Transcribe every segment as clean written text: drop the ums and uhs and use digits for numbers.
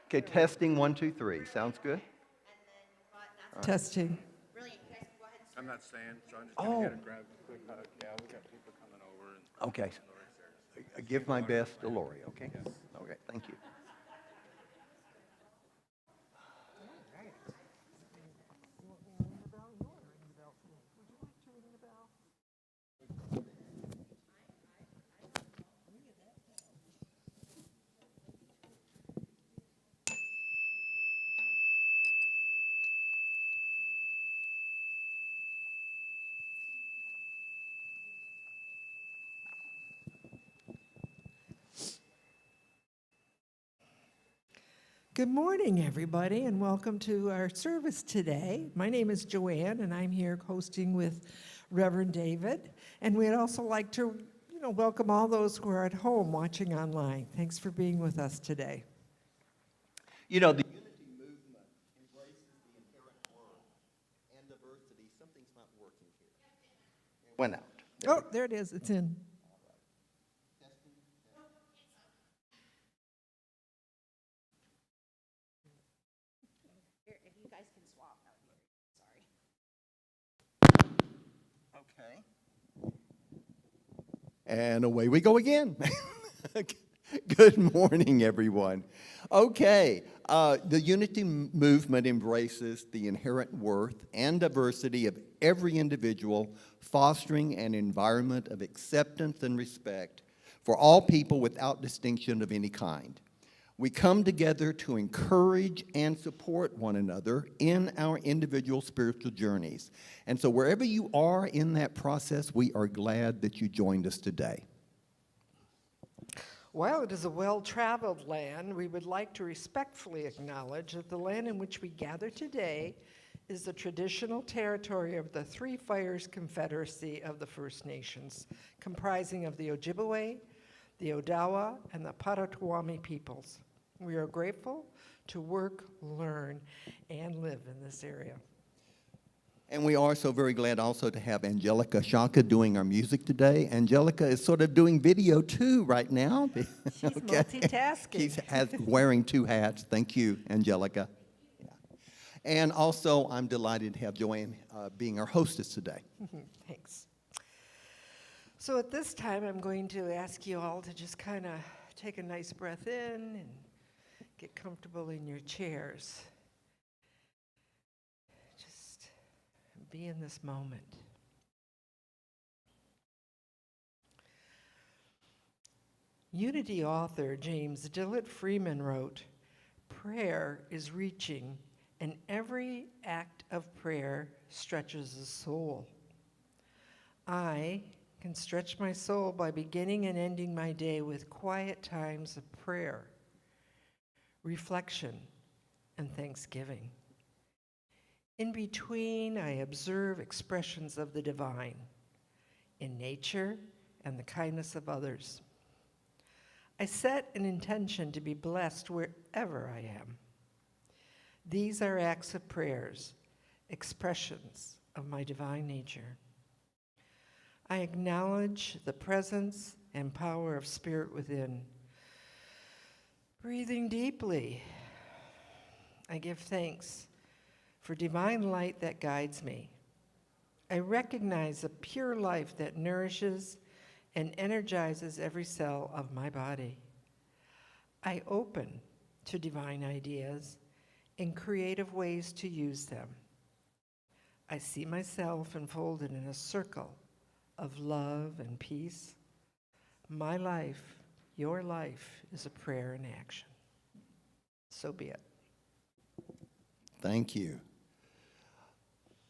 Okay, testing 1, 2, 3. Sounds good? Testing. I'm not staying, so I'm just gonna get a grab a quick hug. Yeah, we got people coming over and Okay. Give my best to Lori, okay? Okay, thank you. Good morning, everybody, and welcome to our service today. My name is Joanne, and I'm here hosting with Reverend David. And we'd also like to, welcome all those who are at home watching online. Thanks for being with us today. You know, the unity movement embraces the inherent word and diversity. Something's not working here. It went out. Oh, there it is. It's in. If you guys can swap out here. Sorry. Okay. And away we go again. Good morning, everyone. Okay, the unity movement embraces the inherent worth and diversity of every individual, fostering an environment of acceptance and respect for all people without distinction of any kind. We come together to encourage and support one another in our individual spiritual journeys. And so wherever you are in that process, we are glad that you joined us today. While it is a well-traveled land, we would like to respectfully acknowledge that the land in which we gather today is the traditional territory of the Three Fires Confederacy of the First Nations, comprising of the Ojibwe, the Odawa, and the Potawatomi peoples. We are grateful to work, learn, and live in this area. And we are so very glad also to have Angelica Shaka doing our music today. Angelica is sort of doing video too right now. She's multitasking. She's wearing two hats. Thank you, Angelica. Yeah. And also, I'm delighted to have Joanne being our hostess today. Thanks. So at this time, I'm going to ask you all to just kind of take a nice breath in and get comfortable in your chairs. Just be in this moment. Unity author James Dillett Freeman wrote, "Prayer is reaching, and every act of prayer stretches the soul. I can stretch my soul by beginning and ending my day with quiet times of prayer, reflection, and thanksgiving. In between, I observe expressions of the divine in nature and the kindness of others. I set an intention to be blessed wherever I am. These are acts of prayers, expressions of my divine nature. I acknowledge the presence and power of spirit within. Breathing deeply, I give thanks for divine light that guides me. I recognize a pure life that nourishes and energizes every cell of my body. I open to divine ideas and creative ways to use them. I see myself enfolded in a circle of love and peace. My life, your life, is a prayer in action." So be it. Thank you.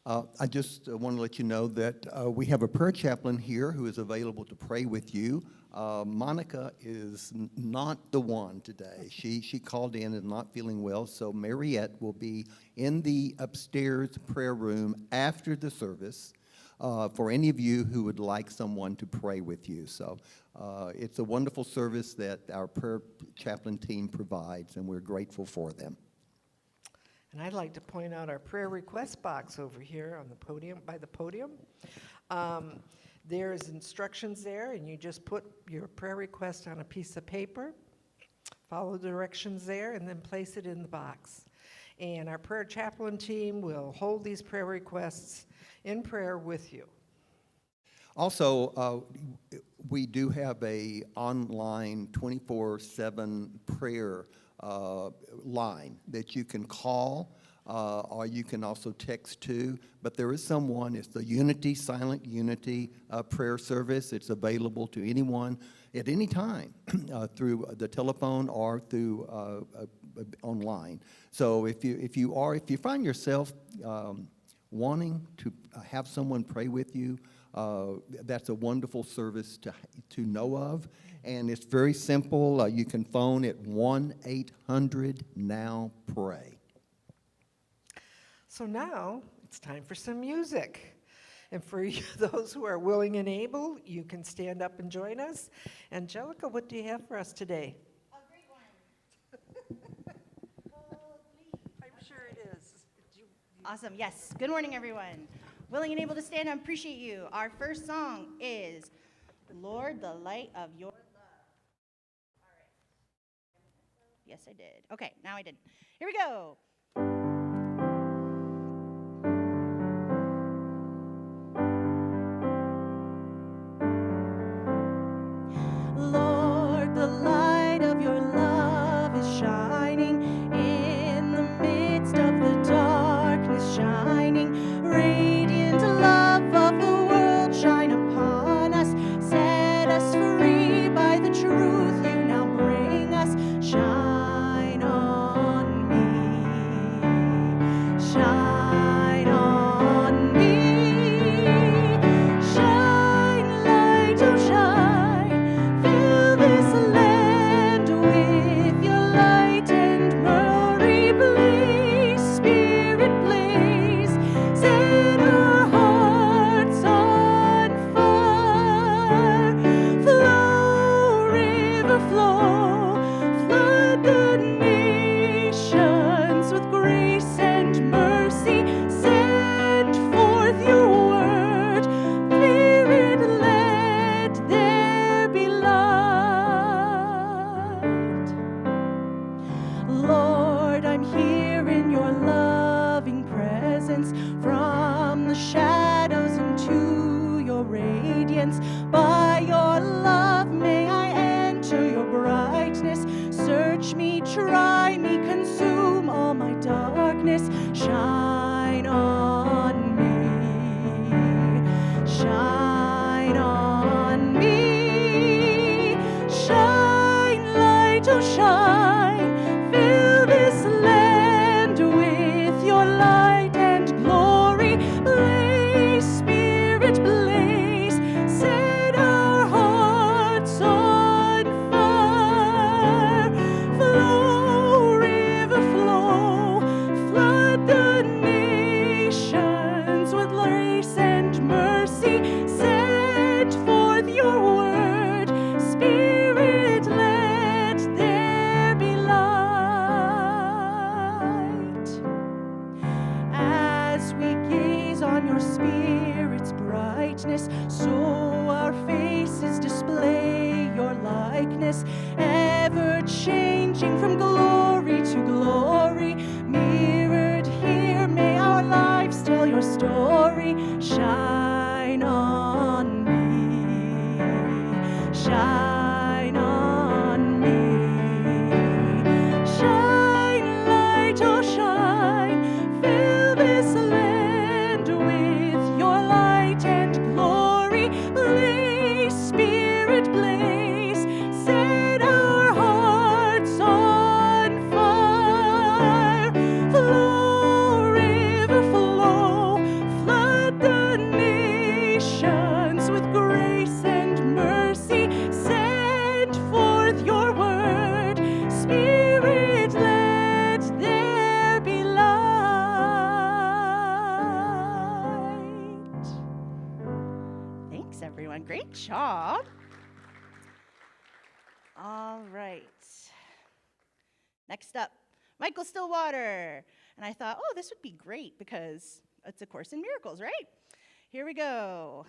I just want to let you know that we have a prayer chaplain here who is available to pray with you. Monica is not the one today. She called in and not feeling well, so Mariette will be in the upstairs prayer room after the service for any of you who would like someone to pray with you. So it's a wonderful service that our prayer chaplain team provides, and we're grateful for them. And I'd like to point out our prayer request box over here on the podium, by the podium. There's instructions there, and you just put your prayer request on a piece of paper, Follow the directions there and then place it in the box. And our prayer chaplain team will hold these prayer requests in prayer with you. Also, we do have a online 24/7 prayer line that you can call, or you can also text to. But there is someone, it's the Unity, Silent Unity prayer service. It's available to anyone at any time through the telephone or through online. So if you find yourself wanting to have someone pray with you, that's a wonderful service to know of, and it's very simple. You can phone at 1-800-NOW-PRAY. So now it's time for some music. And for you, those who are willing and able, you can stand up and join us. Angelica, what do you have for us today? A great one. I'm sure it is. Awesome. Yes. Good morning, everyone. Willing and able to stand, I appreciate you. Our first song is Lord, the Light of Your Love. All right. Yes, I did. Okay, now I did. Here we go. Lord, the light of your love is shining in the midst of the darkness, shining. Radiant love of the world, shine upon us. Set us free by the truth you now bring us. Shine on me. Shine on me. Shine, light, oh shine. Fill this land with your light and merry blaze. Spirit blaze. Set our hearts on fire. Flow, river flow. Flood the nations with grace and mercy. Send forth your word. Spirit, let there be light. Lord, I'm here in your loving presence. From the shadows into your radiance. By your love may I enter your brightness. Search me, try me, consume all my darkness. Shine on me. Shine on me. Shine, light, oh shine. Fill this land with your light and glory. Blaze, Spirit, blaze. Set our hearts on fire. Flow, river flow. Flood the nations with grace and mercy. Send forth your word. Spirit, let there be light. As we gaze on your Spirit's brightness, so our faces display your likeness, ever changing from glory to glory. Mirrored here, may our lives tell your story. Shine on me. Shine on me. Shine, light, oh shine. Fill this land with your light and glory. Blaze, Spirit, blaze. Set our hearts on fire. Flow, river flow. Flood the nations with grace and mercy. Send forth your word. Spirit, let there be light. Thanks, everyone. Great job. All right. Next up, Michael Stillwater. And I thought, oh, this would be great because it's a Course in Miracles, right? Here we go.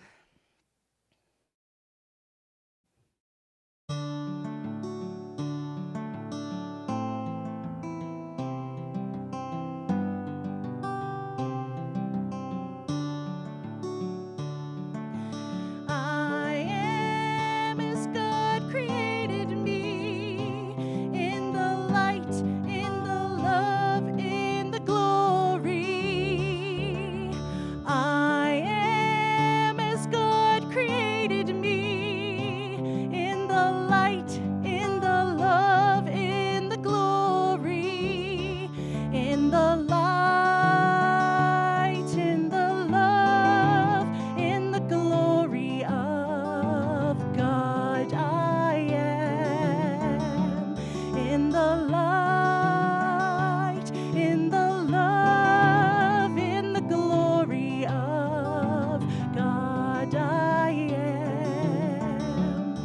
the light, in the love, in the glory of God I am.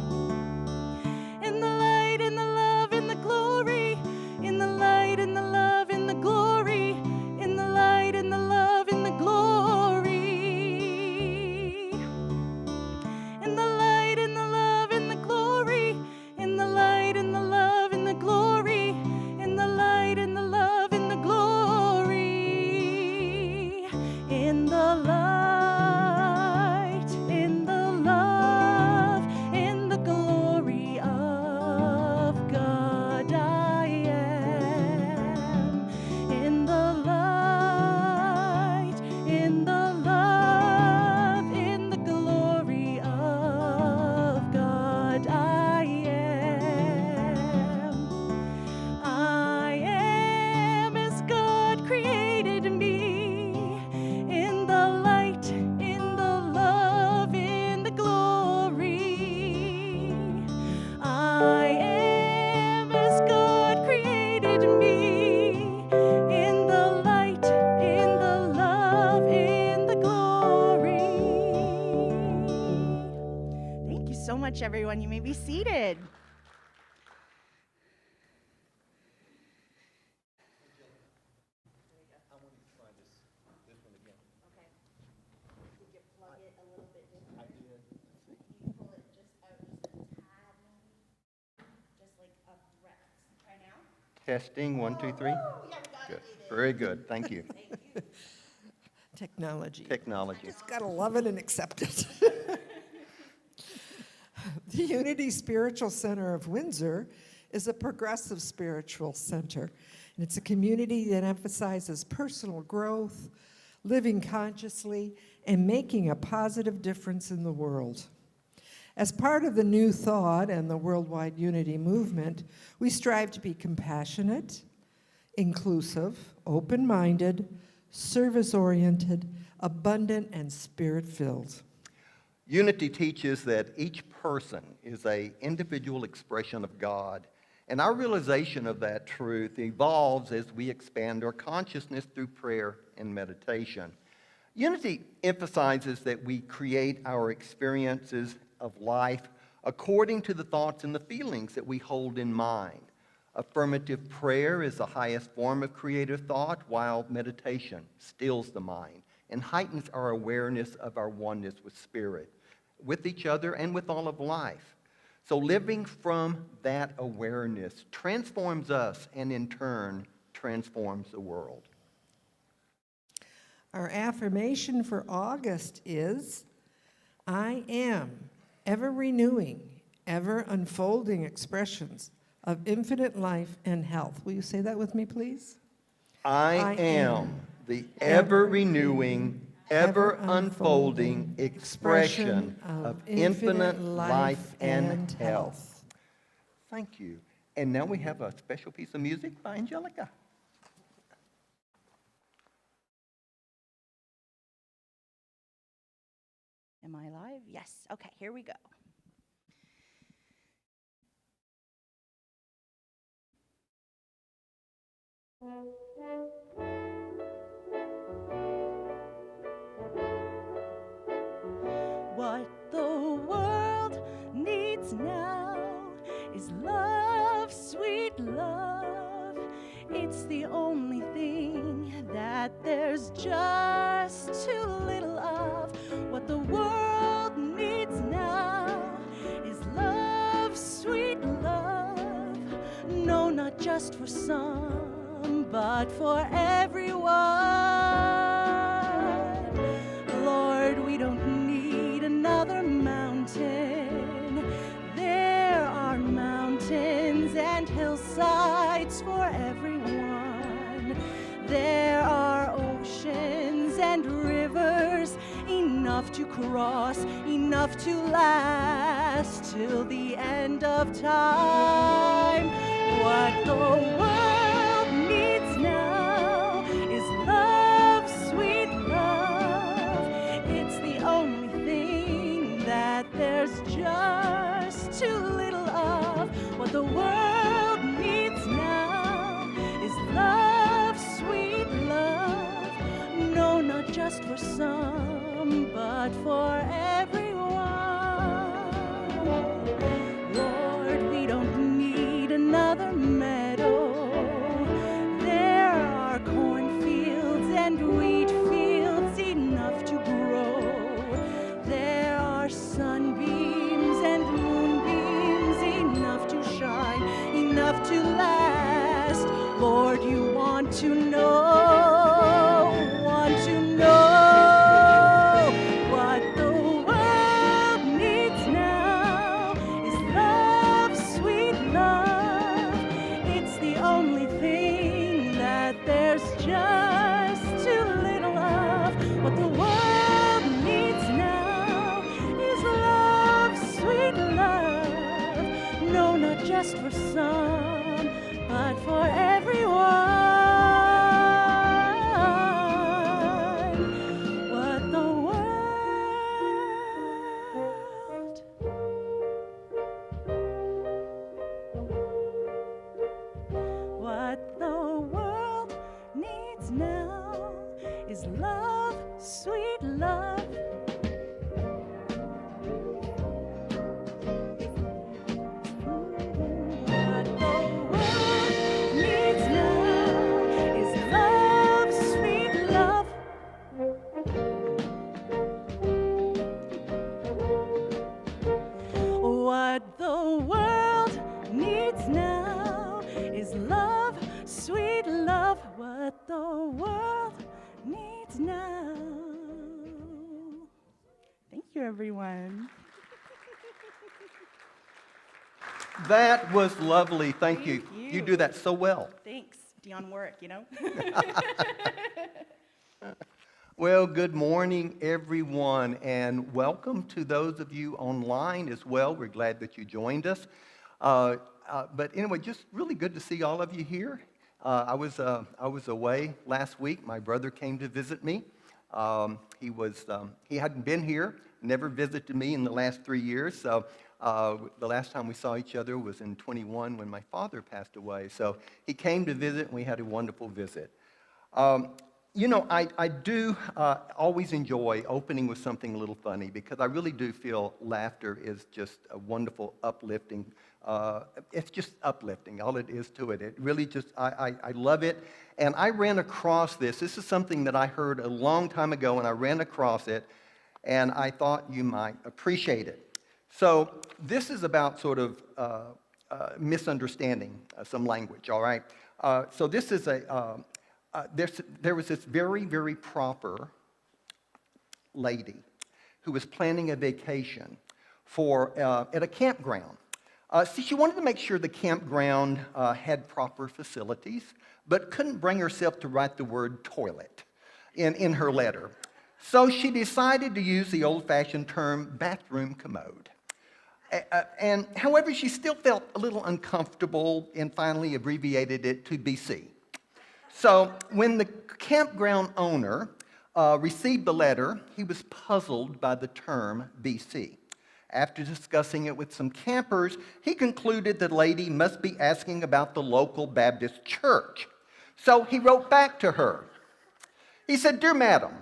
In the light, in the love, in the glory, in the light, in the love, in the glory, in the light, in the love, in the glory. In the light, in the love, in the glory, in the light, in the love, in the glory, in the light, in the love, in the glory. In the light, in the love, in the glory of God I am. In the light, in the love, in the glory of God I am. I am as God created me, in the light, in the love, in the glory. I am as God created me, in the light, in the love, in the glory. Thank you so much, everyone. You may be seated. Did you plug it a little bit different? You pull it just out just a tad, maybe? Just like a breath. Try now? Testing, 1, 2, 3. Oh, yeah, we got Good. it, David. Very good. Thank you. Thank you. Technology. Technology. Just gotta love it and accept it. The Unity Spiritual Center of Windsor is a progressive spiritual center, and it's a community that emphasizes personal growth, living consciously, and making a positive difference in the world. As part of the New Thought and the Worldwide Unity Movement, we strive to be compassionate, inclusive, open-minded, service-oriented, abundant, and spirit-filled. Unity teaches that each person is an individual expression of God, and our realization of that truth evolves as we expand our consciousness through prayer and meditation. Unity emphasizes that we create our experiences of life according to the thoughts and the feelings that we hold in mind. Affirmative prayer is the highest form of creative thought, while meditation stills the mind and heightens our awareness of our oneness with Spirit, with each other, and with all of life. So living from that awareness transforms us and in turn transforms the world. Our affirmation for August is, I am ever renewing, ever unfolding expressions of infinite life and health. Will you say that with me, please? I am the ever-renewing, ever-unfolding expression of infinite life and health. Thank you. And now we have a special piece of music by Angelica. Am I live? Yes. Okay, here we go. What the world needs now is love, sweet love. It's the only thing that there's just too little of. What the world needs now is love, sweet love. No, not just for some, but for everyone. Lord, we don't need another mountain. There are mountains and hillsides for everyone. There are oceans and rivers, enough to cross, enough to last till the end of time. What the world needs now is love, sweet love. It's the only thing that there's just too little of. What the world needs now another meadow. There are cornfields and wheat fields enough to grow. There are sunbeams and moonbeams enough to shine, enough to last. Lord, you want to know what the world needs now is love, sweet love. It's the only thing that there's just too little of. What the world needs now is love, sweet love. No, not just for some, but for everyone. What the world needs now is love, sweet love. What the world needs now is love, sweet love. What the world needs now is love, sweet love. What the world needs now. Thank you, everyone. That was lovely. Thank you. Thank you. You do that so well. Thanks. Dion work, you know? Well, good morning, everyone, and welcome to those of you online as well. We're glad that you joined us. But anyway, just really good to see all of you here. I was away last week. My brother came to visit me. He hadn't been here, never visited me in the last 3 years. So the last time we saw each other was in 21 when my father passed away. So he came to visit, and we had a wonderful visit. You know, I do always enjoy opening with something a little funny because I really do feel laughter is just a wonderful, uplifting. It's just uplifting, all it is to it. It really just, I love it. And I ran across this. This is something that I heard a long time ago, and I ran across it, and I thought you might appreciate it. So this is about sort of misunderstanding some language, all right? So this is there was this very, very proper lady who was planning a vacation at a campground. See, she wanted to make sure the campground had proper facilities, but couldn't bring herself to write the word toilet in her letter. So she decided to use the old-fashioned term bathroom commode. And however, she still felt a little uncomfortable and finally abbreviated it to BC. So when the campground owner received the letter, he was puzzled by the term BC. After discussing it with some campers, he concluded the lady must be asking about the local Baptist church. So he wrote back to her. He said, "Dear Madam,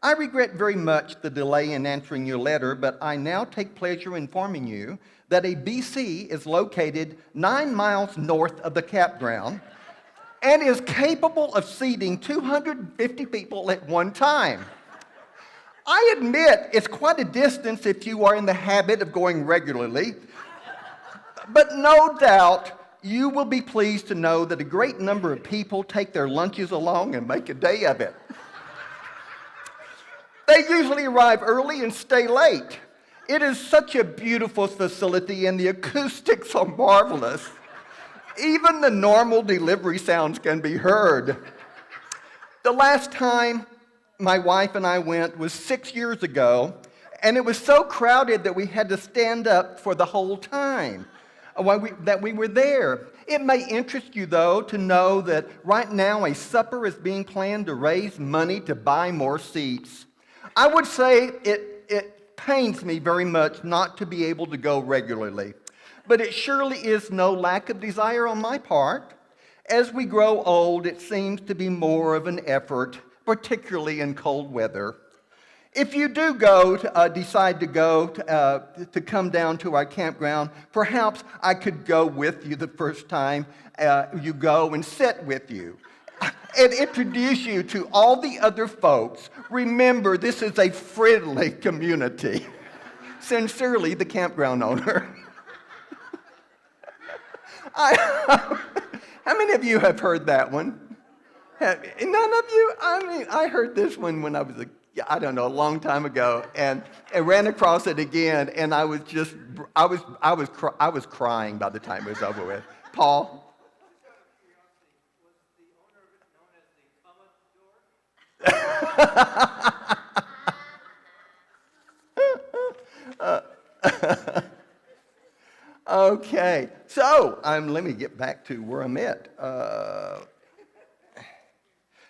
I regret very much the delay in answering your letter, but I now take pleasure informing you that a BC is located 9 miles north of the campground and is capable of seating 250 people at one time. I admit it's quite a distance if you are in the habit of going regularly, but no doubt you will be pleased to know that a great number of people take their lunches along and make a day of it. They usually arrive early and stay late. It is such a beautiful facility and the acoustics are marvelous. Even the normal delivery sounds can be heard. The last time my wife and I went was 6 years ago, and it was so crowded that we had to stand up for the whole time that we were there. It may interest you, though, to know that right now a supper is being planned to raise money to buy more seats. I would say it pains me very much not to be able to go regularly, but it surely is no lack of desire on my part. As we grow old, it seems to be more of an effort, particularly in cold weather. If you do decide to go to come down to our campground, perhaps I could go with you the first time you go and sit with you and introduce you to all the other folks. Remember, this is a friendly community. Sincerely, the campground owner. How many of you have heard that one? None of you? I mean, I heard this one when I was a long time ago, and I ran across it again, and I was crying by the time it was over with. Paul? Okay, so let me get back to where I'm at.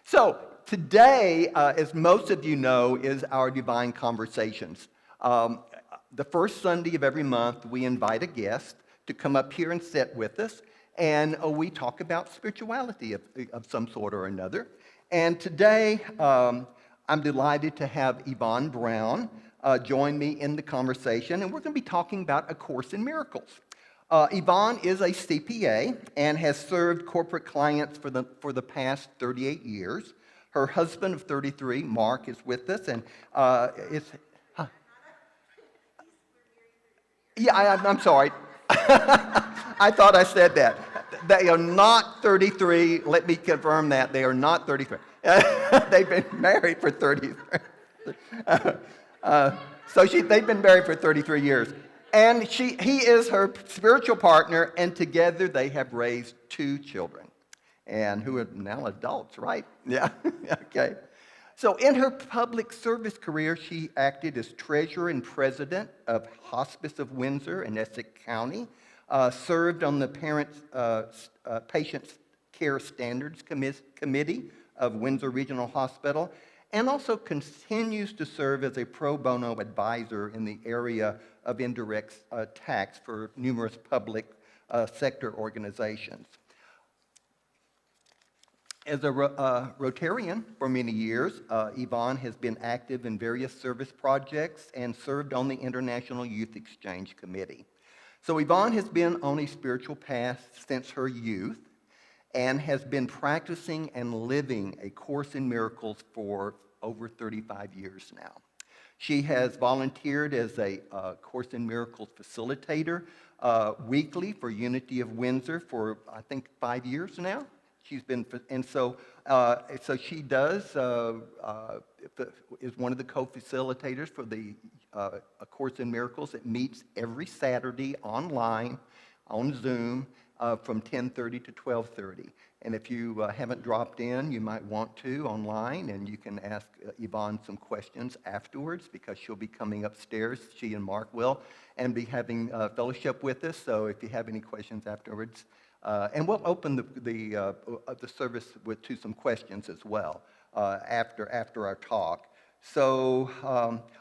So today, as most of you know, is our Divine Conversations. The first Sunday of every month, we invite a guest to come up here and sit with us, and we talk about spirituality of some sort or another. And today, I'm delighted to have Yvonne Brown join me in the conversation, and we're going to be talking about A Course in Miracles. Yvonne is a CPA and has served corporate clients for the past 38 years. Her husband of 33, Mark, is with us, and I'm sorry. I thought I said that. They are not 33. Let me confirm that. They are not 33. They've been married for 33. They've been married for 33 years. And he is her spiritual partner, and together they have raised 2 children, and who are now adults, right? Yeah, okay. So in her public service career, she acted as treasurer and president of Hospice of Windsor in Essex County, served on the Patient Care Standards Committee of Windsor Regional Hospital, and also continues to serve as a pro bono advisor in the area of indirect tax for numerous public sector organizations. As a Rotarian for many years, Yvonne has been active in various service projects and served on the International Youth Exchange Committee. So Yvonne has been on a spiritual path since her youth and has been practicing and living A Course in Miracles for over 35 years now. She has volunteered as a Course in Miracles facilitator weekly for Unity of Windsor for, I think, 5 years now. She's been, and so she does, is one of the co-facilitators for the A Course in Miracles. It meets every Saturday online on Zoom from 10:30 to 12:30. And if you haven't dropped in, you might want to online, and you can ask Yvonne some questions afterwards, because she'll be coming upstairs, she and Mark will, and be having fellowship with us. So if you have any questions afterwards, and we'll open the service to some questions as well after our talk. So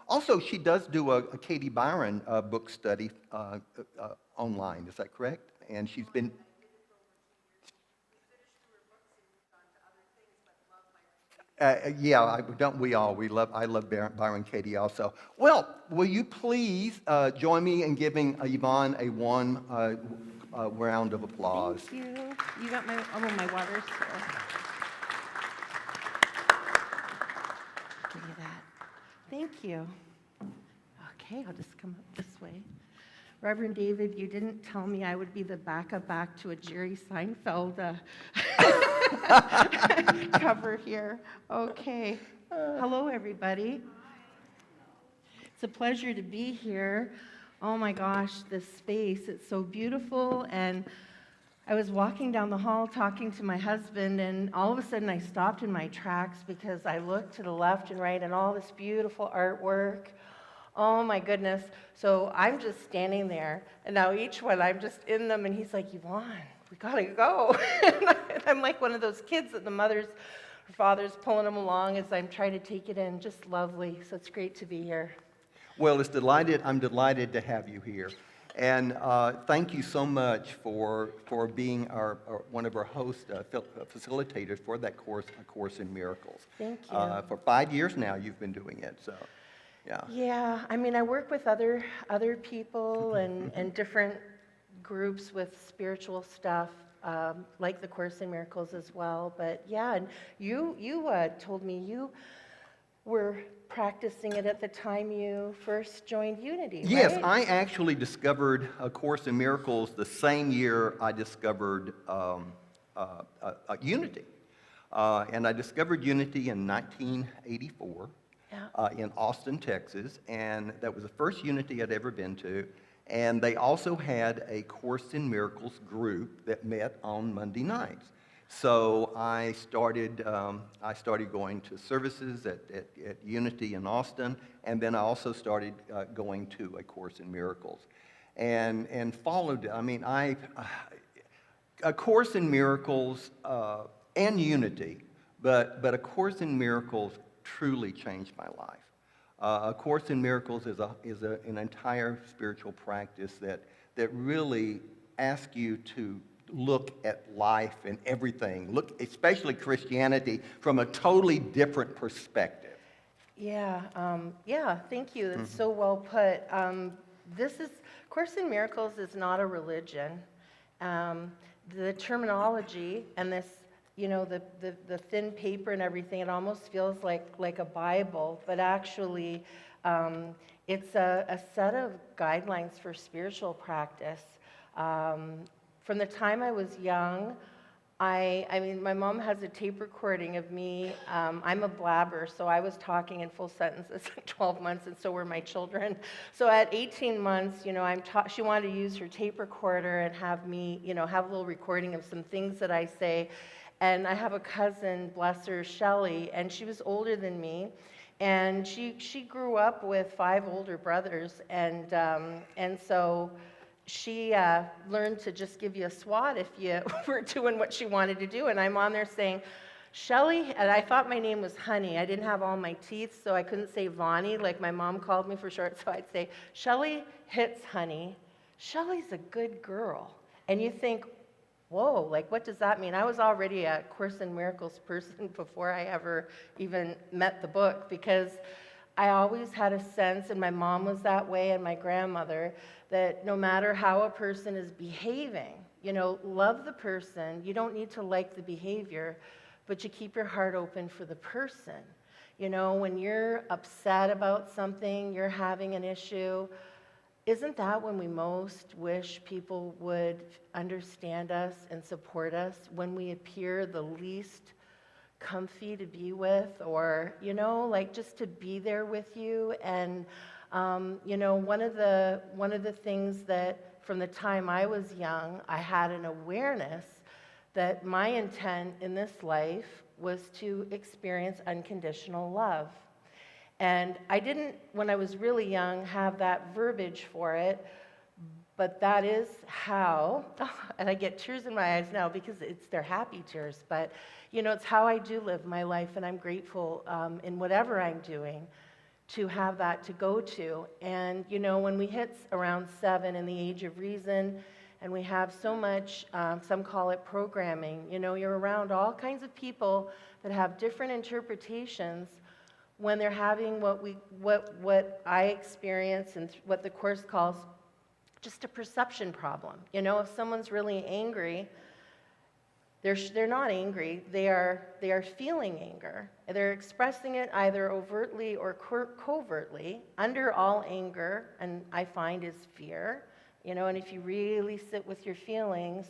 also, she does do a Katie Byron book study online. Is that correct? And she's been. Don't we all? I love Byron Katie also. Well, will you please join me in giving Yvonne a warm round of applause? Thank you. You got my water, so. Give you that. Thank you. Okay, I'll just come up this way. Reverend David, you didn't tell me I would be the backup act to a Jerry Seinfeld cover here. Okay. Hello, everybody. It's a pleasure to be here. Oh my gosh, this space, it's so beautiful. And I was walking down the hall talking to my husband, and all of a sudden I stopped in my tracks because I looked to the left and right and all this beautiful artwork. Oh my goodness. So I'm just standing there, and now each one, I'm just in them, and he's like, Yvonne, we gotta go. And I'm like one of those kids that the mothers or fathers pulling them along as I'm trying to take it in. Just lovely. So it's great to be here. Well, I'm delighted to have you here. And thank you so much for being one of our host facilitators for that course, A Course in Miracles. Thank you. For 5 years now, you've been doing it. So, Yeah. Yeah, I mean, I work with other people and different groups with spiritual stuff, like the Course in Miracles as well. But yeah, and you told me you were practicing it at the time you first joined Unity, Yes, right? I actually discovered A Course in Miracles the same year I discovered Unity. And I discovered Unity in 1984 Yeah. in Austin, Texas, and that was the first Unity I'd ever been to. And they also had a Course in Miracles group that met on Monday nights. So I started going to services at Unity in Austin, and then I also started going to A Course in Miracles, and followed. I mean, A Course in Miracles and Unity, but A Course in Miracles truly changed my life. A Course in Miracles is an entire spiritual practice that really asks you to look at life and everything, look, especially Christianity, from a totally different perspective. Yeah, thank you. That's so well put. Course in Miracles is not a religion. The terminology and this, the thin paper and everything, it almost feels like a Bible, but actually it's a set of guidelines for spiritual practice. From the time I was young, I mean, my mom has a tape recording of me. I'm a blabber, so I was talking in full sentences at 12 months, and so were my children. So at 18 months, she wanted to use her tape recorder and have me, have a little recording of some things that I say. And I have a cousin, bless her, Shelley, and she was older than me. And she grew up with 5 older brothers, and so she learned to just give you a swat if you were doing what she wanted to do. And I'm on there saying, Shelley, and I thought my name was Honey. I didn't have all my teeth, so I couldn't say Vonnie like my mom called me for short. So I'd say, Shelley hits Honey. Shelley's a good girl. And you think, whoa, like what does that mean? I was already a Course in Miracles person before I ever even met the book, because I always had a sense, and my mom was that way, and my grandmother, that no matter how a person is behaving, love the person. You don't need to like the behavior, but you keep your heart open for the person. When you're upset about something, you're having an issue, isn't that when we most wish people would understand us and support us? When we appear the least comfy to be with, or just to be there with you. And one of the things that from the time I was young, I had an awareness that my intent in this life was to experience unconditional love. And I didn't, when I was really young, have that verbiage for it, but that is how, and I get tears in my eyes now because they're happy tears, but it's how I do live my life, and I'm grateful in whatever I'm doing to have that to go to. And when we hit around 7 in the age of reason, and we have so much, some call it programming, you're around all kinds of people that have different interpretations when they're having what I experience and what the Course calls just a perception problem. If someone's really angry, they're not angry, they are feeling anger. They're expressing it either overtly or covertly. Under all anger, and I find, is fear. And if you really sit with your feelings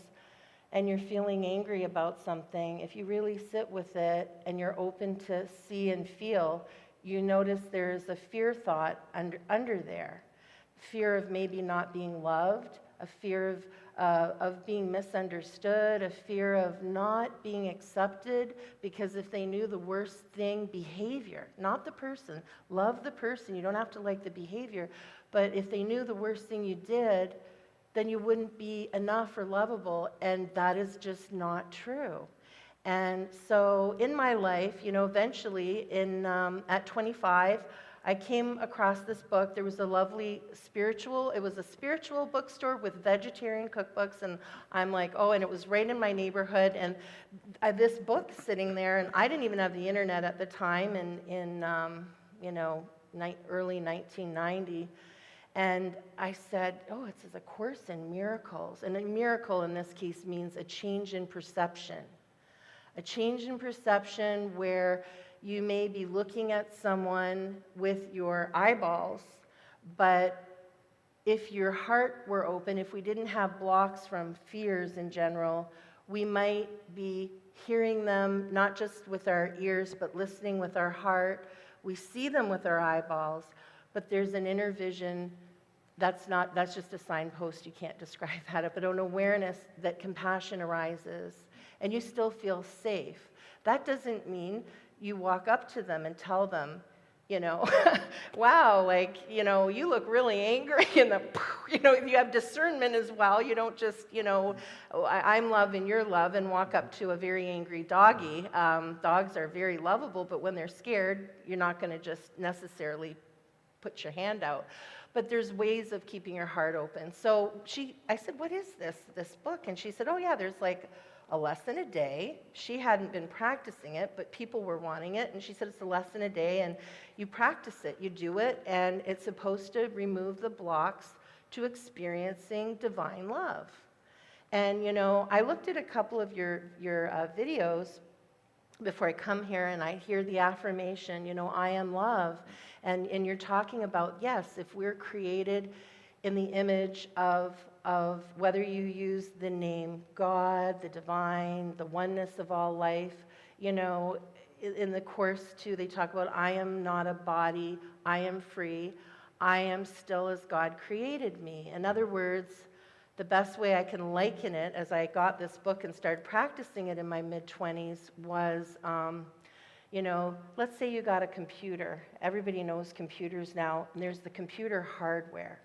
and you're feeling angry about something, if you really sit with it and you're open to see and feel, you notice there's a fear thought under there. Fear of maybe not being loved, a fear of being misunderstood, a fear of not being accepted, because if they knew the worst thing, behavior, not the person, love the person, you don't have to like the behavior, but if they knew the worst thing you did, then you wouldn't be enough or lovable, and that is just not true. And so in my life, eventually at 25, I came across this book. There was a lovely it was a spiritual bookstore with vegetarian cookbooks, and I'm like, oh, and it was right in my neighborhood, and this book sitting there, and I didn't even have the internet at the time in early 1990. And I said, oh, it says A Course in Miracles. And a miracle in this case means a change in perception. A change in perception where you may be looking at someone with your eyeballs, but if your heart were open, if we didn't have blocks from fears in general, we might be hearing them not just with our ears, but listening with our heart. We see them with our eyeballs, but there's an inner vision that's just a signpost. You can't describe that, but an awareness that compassion arises, and you still feel safe. That doesn't mean you walk up to them and tell them, wow, you look really angry, and you have discernment as well. You don't just, I'm love and you're love, and walk up to a very angry doggy. Dogs are very lovable, but when they're scared, you're not going to just necessarily put your hand out. But there's ways of keeping your heart open. So I said, what is this book? And she said, oh yeah, there's like a lesson a day. She hadn't been practicing it, but people were wanting it. And she said, it's a lesson a day, and you practice it, you do it, and it's supposed to remove the blocks to experiencing divine love. And, I looked at a couple of your videos before I come here, and I hear the affirmation, I am love. And you're talking about, yes, if we're created in the image of whether you use the name God, the divine, the oneness of all life, in the Course too, they talk about, I am not a body, I am free, I am still as God created me. In other words, the best way I can liken it, as I got this book and started practicing it in my mid-20s, was, let's say you got a computer. Everybody knows computers now, and there's the computer hardware.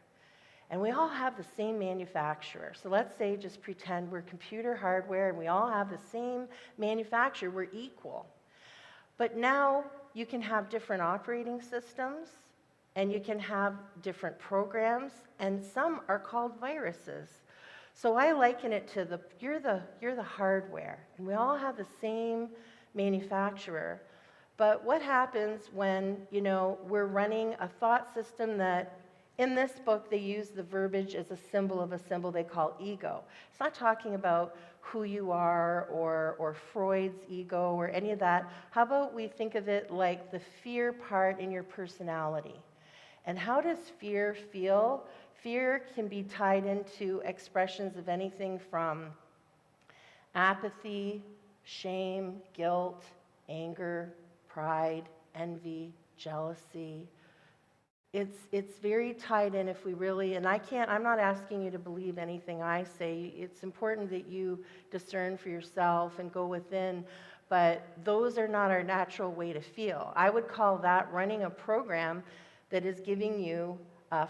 And we all have the same manufacturer. So let's say, just pretend we're computer hardware and we all have the same manufacturer, we're equal. But now you can have different operating systems, and you can have different programs, and some are called viruses. So I liken it to you're the hardware, and we all have the same manufacturer. But what happens when, we're running a thought system that, in this book, they use the verbiage as a symbol of a symbol they call ego. It's not talking about who you are or Freud's ego or any of that. How about we think of it like the fear part in your personality? And how does fear feel? Fear can be tied into expressions of anything from apathy, shame, guilt, anger, pride, envy, jealousy. It's very tied in if we really, and I'm not asking you to believe anything I say. It's important that you discern for yourself and go within, but those are not our natural way to feel. I would call that running a program that is giving you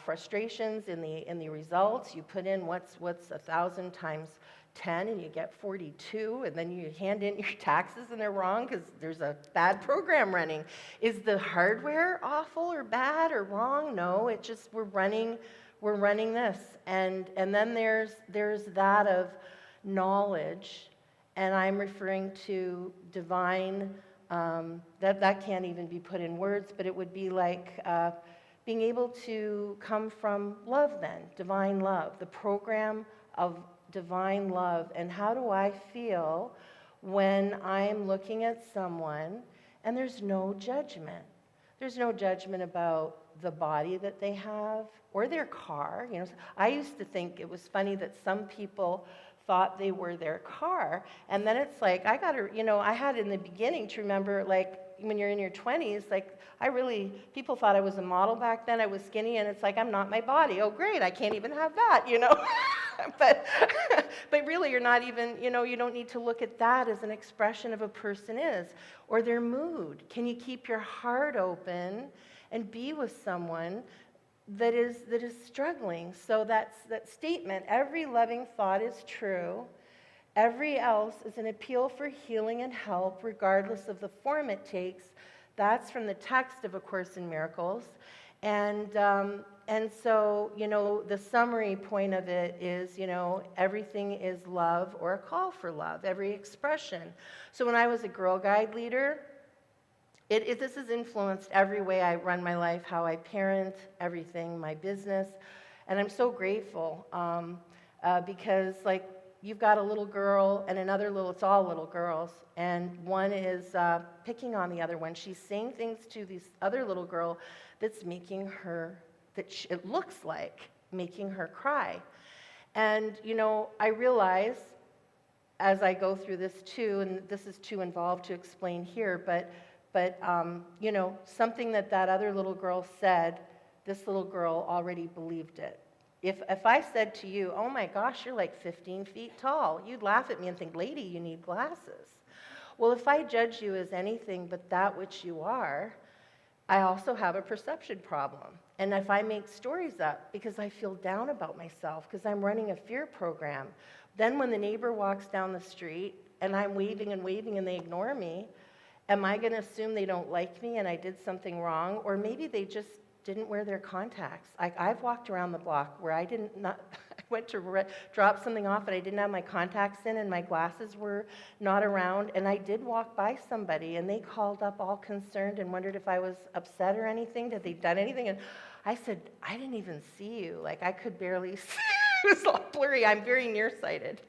frustrations in the results. You put in what's 1,000 times 10 and you get 42, and then you hand in your taxes and they're wrong because there's a bad program running. Is the hardware awful or bad or wrong? No, it just we're running this, and then there's that of knowledge, and I'm referring to divine. That can't even be put in words, but it would be like being able to come from love, then divine love, the program of divine love. And how do I feel when I'm looking at someone and there's no judgment? There's no judgment about the body that they have or their car. I used to think it was funny that some people thought they were their car, and then it's like I had in the beginning to remember, like when you're in your 20s, like people thought I was a model back then. I was skinny, and it's like I'm not my body. Oh great, I can't even have that, but really you're not even, you don't need to look at that as an expression of a person is, or their mood. Can you keep your heart open and be with someone that is struggling? So that statement, every loving thought is true, every else is an appeal for healing and help regardless of the form it takes. That's from the text of A Course in Miracles. And so, the summary point of it is, everything is love or a call for love, every expression. So when I was a Girl Guide leader, This has influenced every way I run my life, how I parent, everything, my business. And I'm so grateful because, like, you've got a little girl and another little, it's all little girls, and one is picking on the other one. She's saying things to this other little girl that's making her, it looks like making her cry. And, you know, I realize as I go through this too, and this is too involved to explain here, but you know, something that other little girl said, this little girl already believed it. If I said to you, oh my gosh, you're like 15 feet tall, you'd laugh at me and think, lady, you need glasses. Well, if I judge you as anything but that which you are, I also have a perception problem. And if I make stories up because I feel down about myself, because I'm running a fear program, then when the neighbor walks down the street and I'm waving and waving and they ignore me, am I going to assume they don't like me and I did something wrong? Or maybe they just didn't wear their contacts. I've walked around the block where I went to drop something off and I didn't have my contacts in and my glasses were not around, and I did walk by somebody and they called up all concerned and wondered if I was upset or anything. Had they done anything? And I said, I didn't even see you. Like, I could barely see. It was all blurry. I'm very nearsighted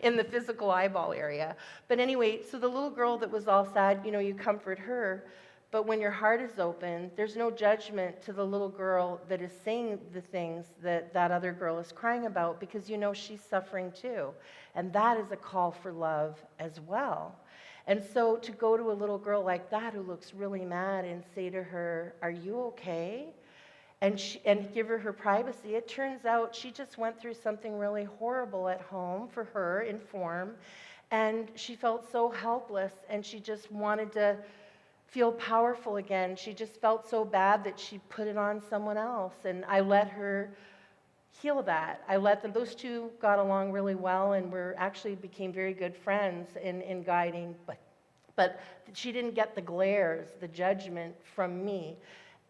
in the physical eyeball area. But anyway, so the little girl that was all sad, you know, you comfort her. But when your heart is open, there's no judgment to the little girl that is saying the things that other girl is crying about, because you know she's suffering too. And that is a call for love as well. And so to go to a little girl like that who looks really mad and say to her, are you okay? And give her privacy. It turns out she just went through something really horrible at home for her in form, and she felt so helpless, and she just wanted to feel powerful again. She just felt so bad that she put it on someone else, and I let her heal that. I let them, those two got along really well and actually became very good friends in guiding, but she didn't get the glares, the judgment from me.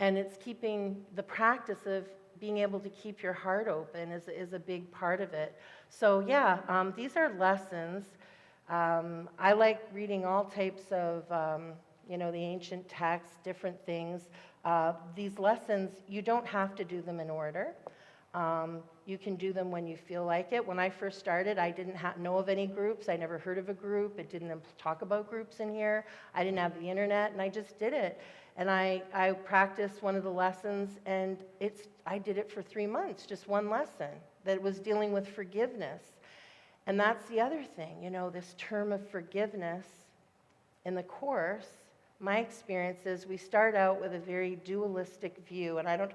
And it's keeping the practice of being able to keep your heart open is a big part of it. So yeah, these are lessons. I like reading all types of, you know, the ancient texts, different things. These lessons, you don't have to do them in order. You can do them when you feel like it. When I first started, I didn't know of any groups. I never heard of a group. It didn't talk about groups in here. I didn't have the internet, and I just did it. And I practiced one of the lessons, and I did it for 3 months, just one lesson that was dealing with forgiveness. And that's the other thing, you know, this term of forgiveness in the Course. My experience is we start out with a very dualistic view, and I don't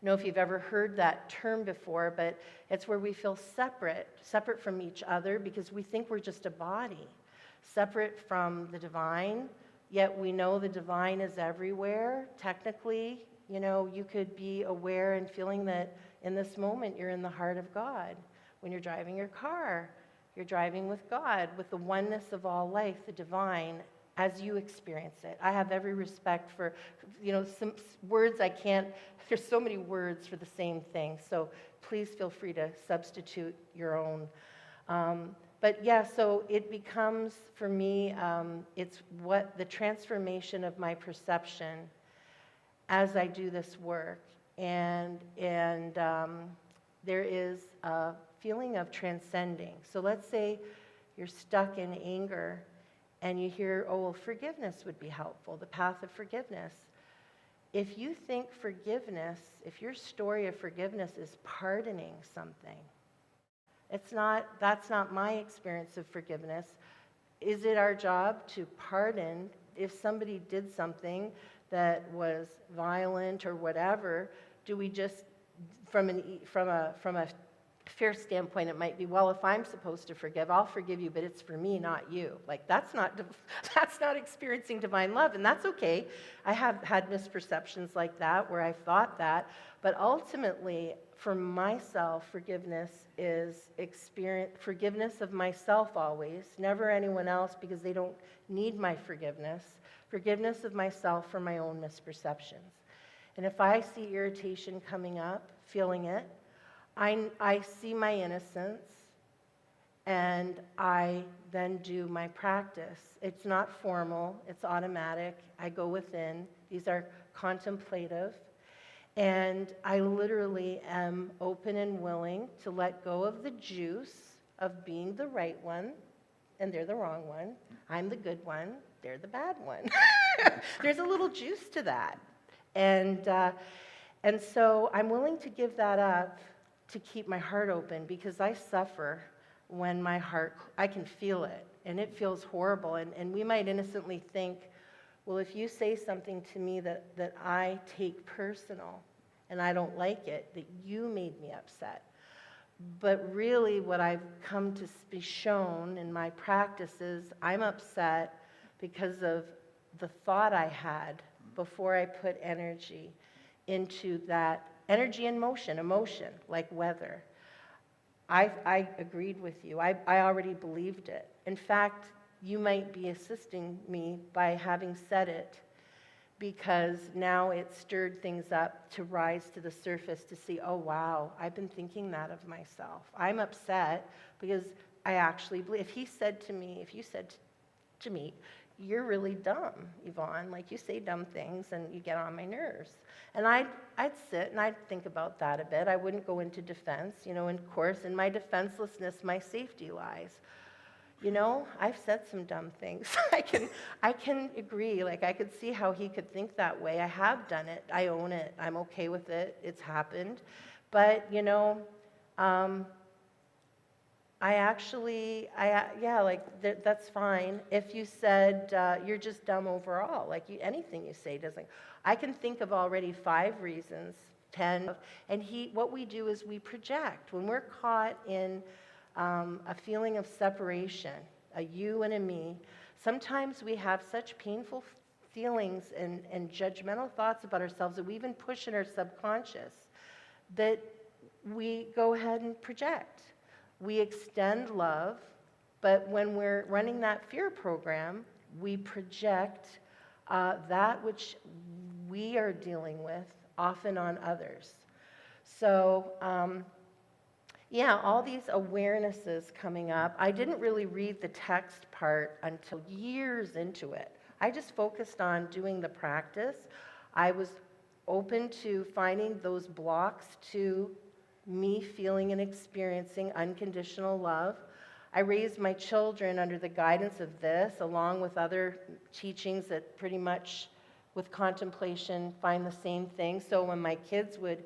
know if you've ever heard that term before, but it's where we feel separate from each other because we think we're just a body, separate from the divine. Yet we know the divine is everywhere. Technically, you know, you could be aware and feeling that in this moment you're in the heart of God. When you're driving your car, you're driving with God, with the oneness of all life, the divine, as you experience it. I have every respect for, you know, some words I can't, there's so many words for the same thing. So please feel free to substitute your own. But yeah, so it becomes, for me, it's what the transformation of my perception as I do this work. And there is a feeling of transcending. So let's say you're stuck in anger and you hear, oh, well, forgiveness would be helpful, the path of forgiveness. If you think forgiveness, if your story of forgiveness is pardoning something, that's not my experience of forgiveness. Is it our job to pardon if somebody did something that was violent or whatever? Do we just, from a fair standpoint, it might be, well, if I'm supposed to forgive, I'll forgive you, but it's for me, not you. Like, that's not experiencing divine love, and that's okay. I have had misperceptions like that where I've thought that, but ultimately, for myself, forgiveness is forgiveness of myself always, never anyone else because they don't need my forgiveness. Forgiveness of myself for my own misperceptions. And if I see irritation coming up, feeling it, I see my innocence, and I then do my practice. It's not formal, it's automatic. I go within. These are contemplative. And I literally am open and willing to let go of the juice of being the right one, and they're the wrong one. I'm the good one, they're the bad one. There's a little juice to that. And so I'm willing to give that up to keep my heart open, because I suffer when my heart, I can feel it, and it feels horrible. And we might innocently think, well, if you say something to me that I take personal and I don't like it, that you made me upset. But really what I've come to be shown in my practice is I'm upset because of the thought I had before I put energy into that energy and motion, emotion, like weather. I agreed with you. I already believed it. In fact, you might be assisting me by having said it, because now it stirred things up to rise to the surface to see, oh wow, I've been thinking that of myself. I'm upset because I actually believe. If you said to me, you're really dumb, Yvonne, like you say dumb things and you get on my nerves. And I'd sit and I'd think about that a bit. I wouldn't go into defense, and of course, in my defenselessness, my safety lies. I've said some dumb things. I can agree. Like, I could see how he could think that way. I have done it. I own it. I'm okay with it. It's happened. But, that's fine. If you said you're just dumb overall, like anything you say doesn't. I can think of already 5 reasons, 10. And what we do is we project. When we're caught in a feeling of separation, a you and a me, sometimes we have such painful feelings and judgmental thoughts about ourselves that we even push in our subconscious that we go ahead and project. We extend love, but when we're running that fear program, we project that which we are dealing with often on others. So, all these awarenesses coming up. I didn't really read the text part until years into it. I just focused on doing the practice. I was open to finding those blocks to me feeling and experiencing unconditional love. I raised my children under the guidance of this, along with other teachings that pretty much, with contemplation, find the same thing. So when my kids would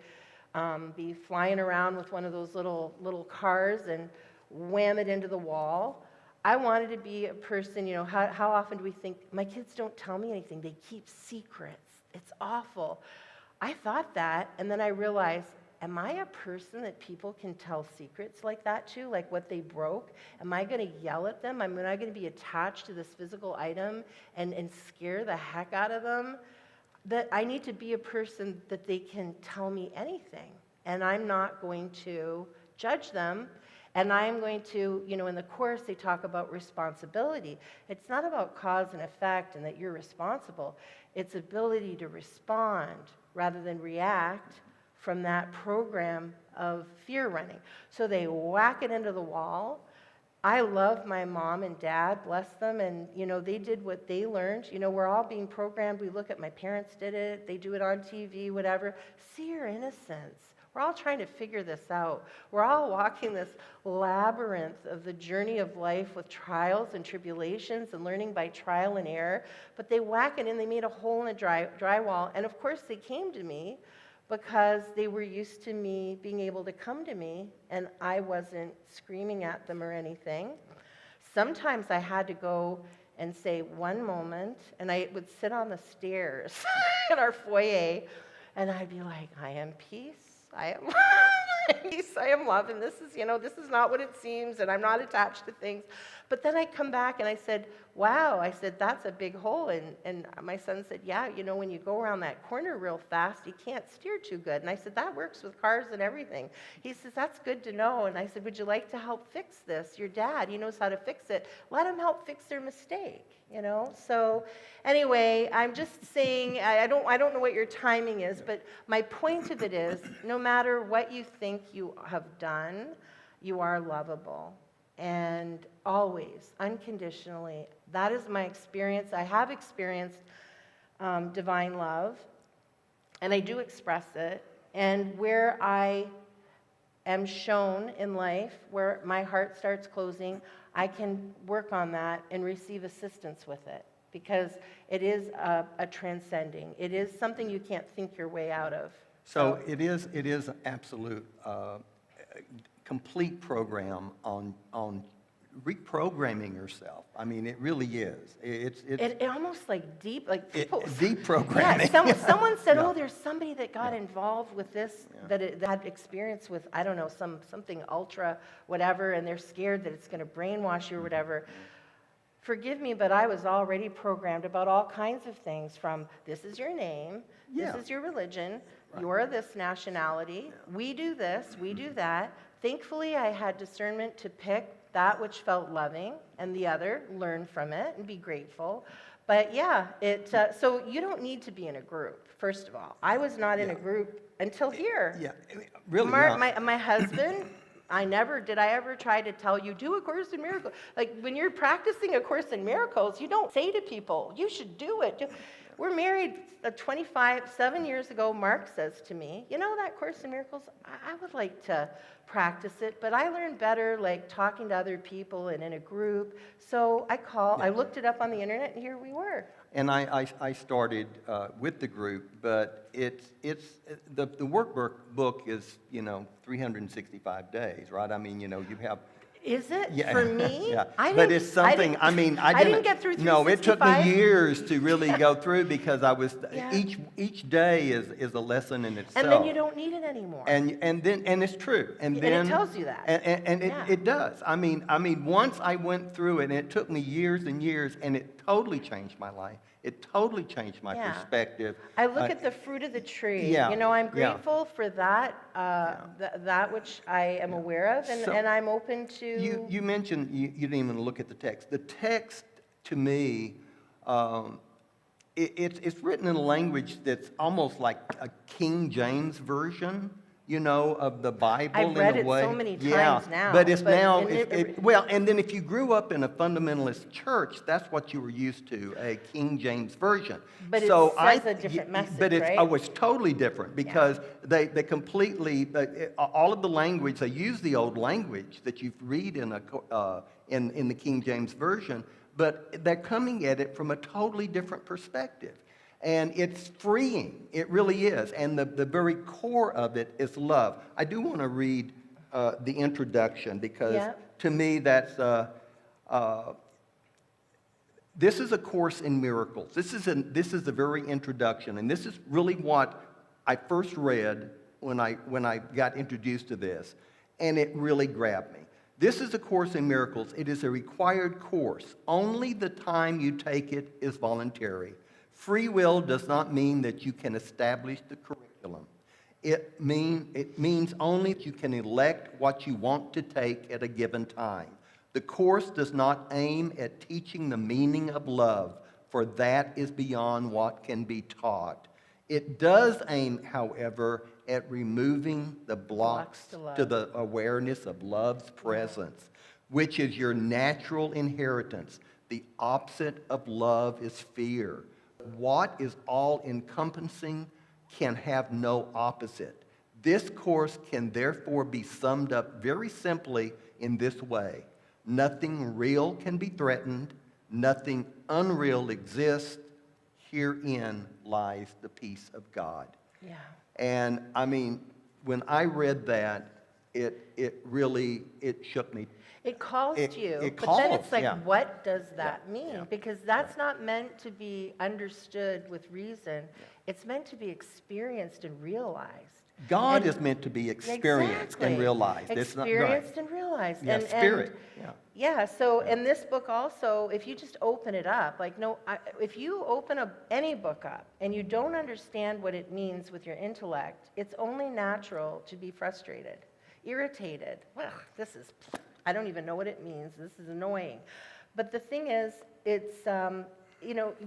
be flying around with one of those little cars and wham it into the wall, I wanted to be a person, how often do we think, my kids don't tell me anything, they keep secrets, it's awful. I thought that, and then I realized, am I a person that people can tell secrets like that to, like what they broke? Am I going to yell at them? Am I going to be attached to this physical item and scare the heck out of them? That I need to be a person that they can tell me anything, and I'm not going to judge them, and I'm going to, in the Course they talk about responsibility. It's not about cause and effect and that you're responsible. It's ability to respond rather than react from that program of fear running. So they whack it into the wall. I love my mom and dad, bless them, and they did what they learned. We're all being programmed. We look at my parents did it, they do it on TV, whatever. See your innocence. We're all trying to figure this out. We're all walking this labyrinth of the journey of life with trials and tribulations and learning by trial and error. But they whack it in, they made a hole in the drywall, and of course they came to me because they were used to me being able to come to me, and I wasn't screaming at them or anything. Sometimes I had to go and say, one moment, and I would sit on the stairs in our foyer, and I'd be like, I am peace, I am peace, I am love, and this is not what it seems, and I'm not attached to things. But then I come back and I said, wow, I said, that's a big hole. And my son said, yeah, when you go around that corner real fast, you can't steer too good. And I said, that works with cars and everything. He says, that's good to know. And I said, would you like to help fix this? Your dad, he knows how to fix it. Let him help fix their mistake, So anyway, I'm just saying, I don't know what your timing is, but my point of it is, no matter what you think you have done, you are lovable. and always, unconditionally. That is my experience. I have experienced divine love, and I do express it. And where I am shown in life, where my heart starts closing, I can work on that and receive assistance with it, because it is a transcending. It is something you can't think your way out of. So it is an absolute complete program on reprogramming yourself. I mean, it really is. It almost like deep, like people. Deep programming. Yeah, someone said, Yeah. "Oh, there's somebody that got involved with this, that had experience with, I don't know, something ultra, whatever, and they're scared that it's going to brainwash you or whatever." Forgive me, but I was already programmed about all kinds of things, from this is your name, Yeah. this is your religion, you're this nationality, we do this, we do that. Thankfully, I had discernment to pick that which felt loving, and the other, learn from it and be grateful. But yeah, so you don't need to be in a group, first of all. I was not in a group until here. Yeah, really. My husband, I ever try to tell you, do A Course in Miracles. Like, when you're practicing A Course in Miracles, you don't say to people, you should do it. We're married 7 years ago. Mark says to me, you know that Course in Miracles, I would like to practice it, but I learn better like talking to other people and in a group. So I looked it up on the internet, and here we were. And I started with the group, but the workbook is 365 days, right? I mean, you have. Is it? Yeah. For me? Yeah, but it's something. I didn't get through 365. No, it took me years to really go through, because I was Yeah. each day is a lesson in itself. And then you don't need it anymore. And it's true. And And then it tells you that. And Yeah. it does. I mean, once I went through it, and it took me years and years, and it totally changed my life. It totally changed my Yeah. perspective. I look at the fruit of the tree. Yeah, I'm yeah. grateful for that, that which I am aware of, So- and I'm open to. You mentioned you didn't even look at the text. The text, to me, it's written in a language that's almost like a King James version, of the Bible. I've read in a it way. so many times now, But it's but now, it- well, and then if you grew up in a fundamentalist church, that's what you were used to, a King James version. But it So says a different message, But right? it's totally different, because they completely, all of the language, they use the old language that you read in the King James version, but they're coming at it from a totally different perspective. And it's freeing. It really is. And the very core of it is love. I do want to read the introduction, because to me that's this is A Course in Miracles. This is the very introduction, and this is really what I first read when I got introduced to this, and it really grabbed me. This is A Course in Miracles. It is a required course. Only the time you take it is voluntary. Free will does not mean that you can establish the curriculum. It means only that you can elect what you want to take at a given time. The course does not aim at teaching the meaning of love, for that is beyond what can be taught. It does aim, however, at removing the blocks to the awareness of love's presence, which is your natural inheritance. The opposite of love is fear. What is all-encompassing can have no opposite. This course can therefore be summed up very simply in this way. Nothing real can be threatened. Nothing unreal exists. Herein lies the peace of God. Yeah. And when I read that, it really shook me. It calls It- to you, it but then calls, it's like, yeah. what does that mean? yeah. Because that's not meant to be understood with reason. It's meant to be experienced and realized. God And- is meant to be experienced and Exactly. realized. It's not right. Experienced and realized. Yeah, and, spirit. Yeah. Yeah, so in this book also, if you just open it up, if you open any book up and you don't understand what it means with your intellect, it's only natural to be frustrated, irritated. Well, I don't even know what it means. This is annoying. But the thing is, it's,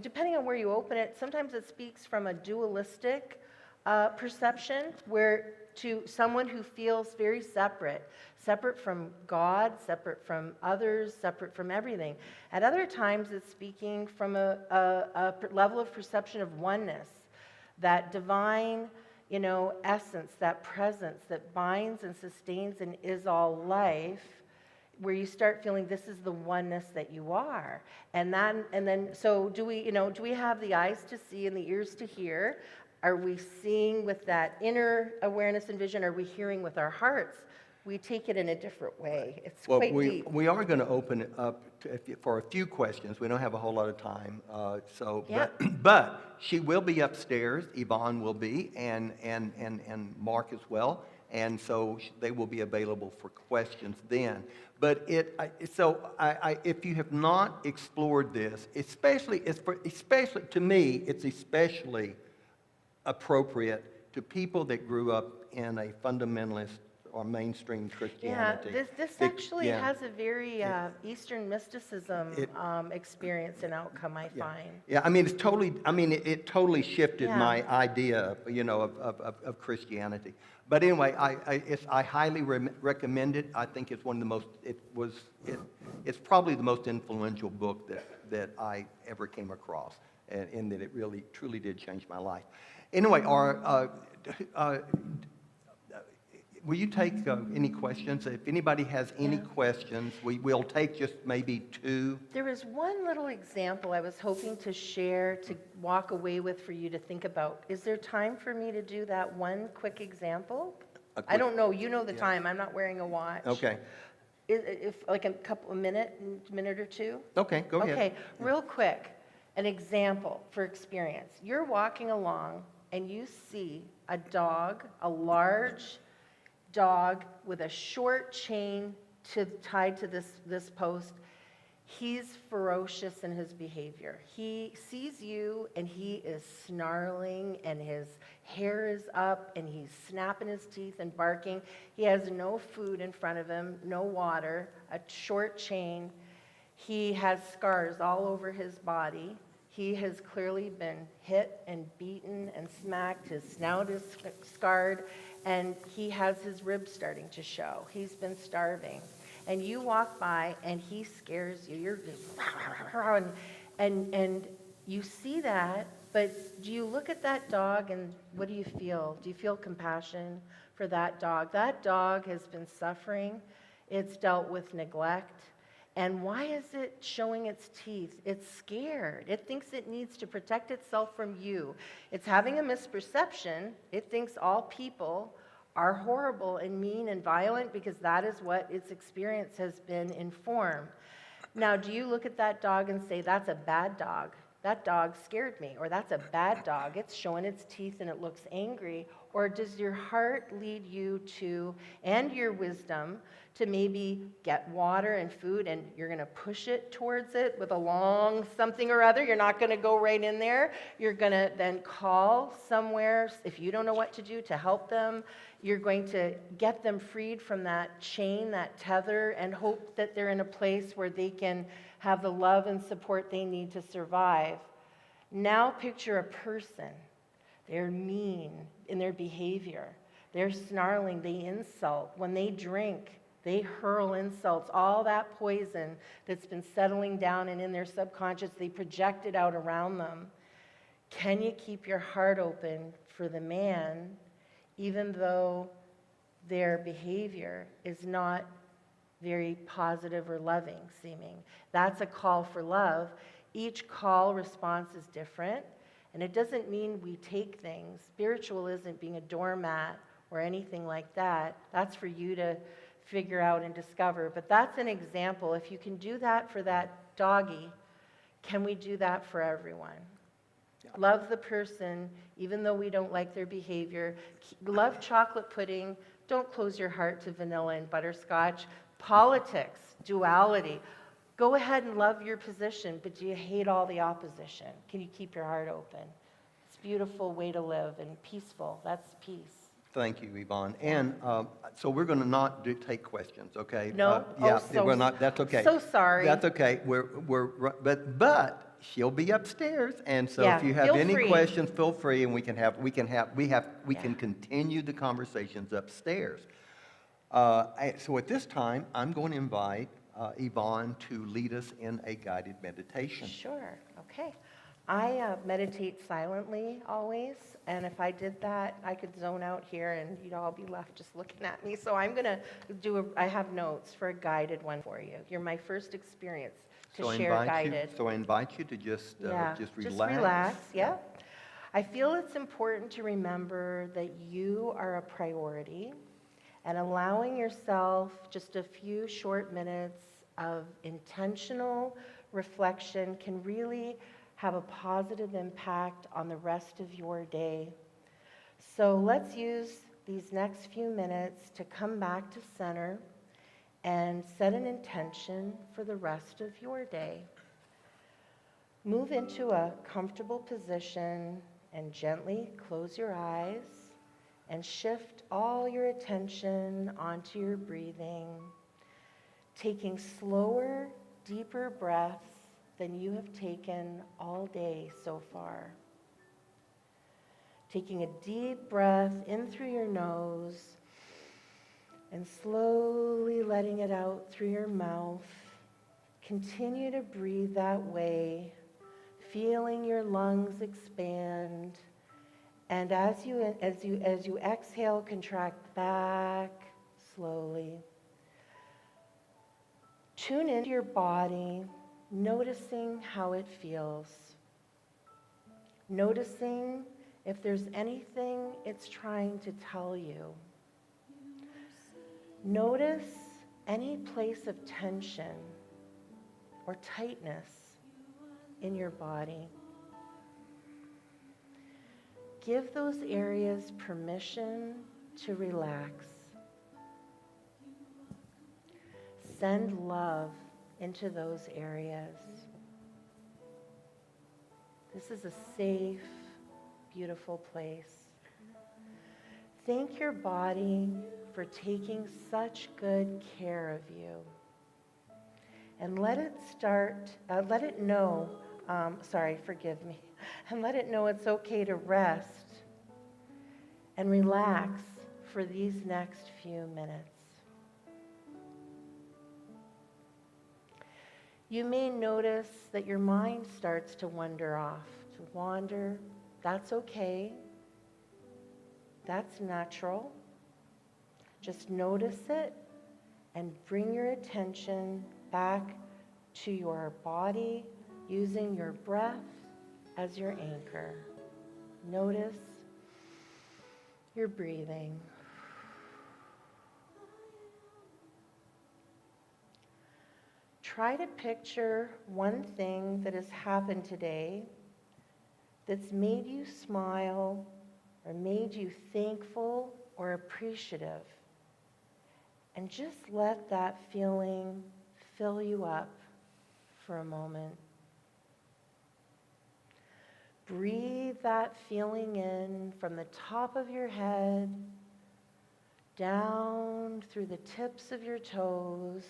depending on where you open it, sometimes it speaks from a dualistic perception, where to someone who feels very separate, separate from God, separate from others, separate from everything. At other times, it's speaking from a level of perception of oneness, that divine, essence, that presence that binds and sustains and is all life, where you start feeling this is the oneness that you are. And then, so do we have the eyes to see and the ears to hear? Are we seeing with that inner awareness and vision? Are we hearing with our hearts? We take it in a different way. It's quite deep. We are going to open it up for a few questions. We don't have a whole lot of time, Yeah. but she will be upstairs. Yvonne will be, and Mark as well, and so they will be available for questions then. But if you have not explored this, especially to me, it's especially appropriate to people that grew up in a fundamentalist or mainstream Christianity. Yeah, this actually has a very Eastern mysticism experience and outcome, I find. Yeah, I mean, it totally shifted my idea, of Christianity. But anyway, I highly recommend it. I think it's one of the most, it's probably the most influential book that I ever came across, and that it really, truly did change my life. Anyway, will you take any questions? If anybody has any questions, we'll take just maybe 2. There was one little example I was hoping to share, to walk away with for you to think about. Is there time for me to do that one quick example? I don't know. You know the time. I'm not wearing a watch. Okay. If like a minute or two? Okay, go ahead. Okay, real quick, an example for experience. You're walking along and you see a dog, a large dog with a short chain tied to this post. He's ferocious in his behavior. He sees you and he is snarling and his hair is up and he's snapping his teeth and barking. He has no food in front of him, no water, a short chain. He has scars all over his body. He has clearly been hit and beaten and smacked. His snout is scarred, and he has his ribs starting to show. He's been starving. And you walk by, and he scares you. You're and you see that, but do you look at that dog, and what do you feel? Do you feel compassion for that dog? That dog has been suffering. It's dealt with neglect. And why is it showing its teeth? It's scared. It thinks it needs to protect itself from you. It's having a misperception. It thinks all people are horrible and mean and violent because that is what its experience has been informed. Now, do you look at that dog and say, that's a bad dog? That dog scared me. Or that's a bad dog. It's showing its teeth and it looks angry. Or does your heart lead you to, and your wisdom, to maybe get water and food, and you're going to push it towards it with a long something or other? You're not going to go right in there. You're going to then call somewhere, if you don't know what to do, to help them. You're going to get them freed from that chain, that tether, and hope that they're in a place where they can have the love and support they need to survive. Now picture a person. They're mean in their behavior. They're snarling. They insult. When they drink, they hurl insults. All that poison that's been settling down and in their subconscious, they project it out around them. Can you keep your heart open for the man, even though their behavior is not very positive or loving seeming? That's a call for love. Each call response is different. And it doesn't mean we take things. Spiritual isn't being a doormat or anything like that. That's for you to figure out and discover. But that's an example. If you can do that for that doggy, can we do that for everyone? Yeah. Love the person, even though we don't like their behavior. Love chocolate pudding. Don't close your heart to vanilla and butterscotch. Politics, duality. Go ahead and love your position, but do you hate all the opposition? Can you keep your heart open? It's a beautiful way to live and peaceful. That's peace. Thank you, Yvonne. And so we're going to not take questions, okay? No? We're not. That's okay. So sorry. That's okay. But she'll be upstairs, and so Yeah, if you have feel any free. questions, feel free, and we can continue the conversations upstairs. So at this time, I'm going to invite Yvonne to lead us in a guided meditation. Sure, okay. I meditate silently always, and if I did that, I could zone out here and you'd all be left just looking at me. So I'm gonna I have notes for a guided one for you. You're my first experience to share guided. So I invite you to just relax. Just relax, yeah. I feel it's important to remember that you are a priority, and allowing yourself just a few short minutes of intentional reflection can really have a positive impact on the rest of your day. So let's use these next few minutes to come back to center and set an intention for the rest of your day. Move into a comfortable position and gently close your eyes and shift all your attention onto your breathing, taking slower, deeper breaths than you have taken all day so far. Taking a deep breath in through your nose and slowly letting it out through your mouth. Continue to breathe that way, feeling your lungs expand. And as you exhale, contract back slowly. Tune into your body, noticing how it feels. Noticing if there's anything it's trying to tell you. Notice any place of tension or tightness in your body. Give those areas permission to relax. Send love into those areas. This is a safe, beautiful place. Thank your body for taking such good care of you. And let it know it's okay to rest and relax for these next few minutes. You may notice that your mind starts to wander. That's okay. That's natural. Just notice it and bring your attention back to your body using your breath as your anchor. Notice your breathing. Try to picture one thing that has happened today that's made you smile or made you thankful or appreciative. And just let that feeling fill you up for a moment. Breathe that feeling in from the top of your head, down through the tips of your toes,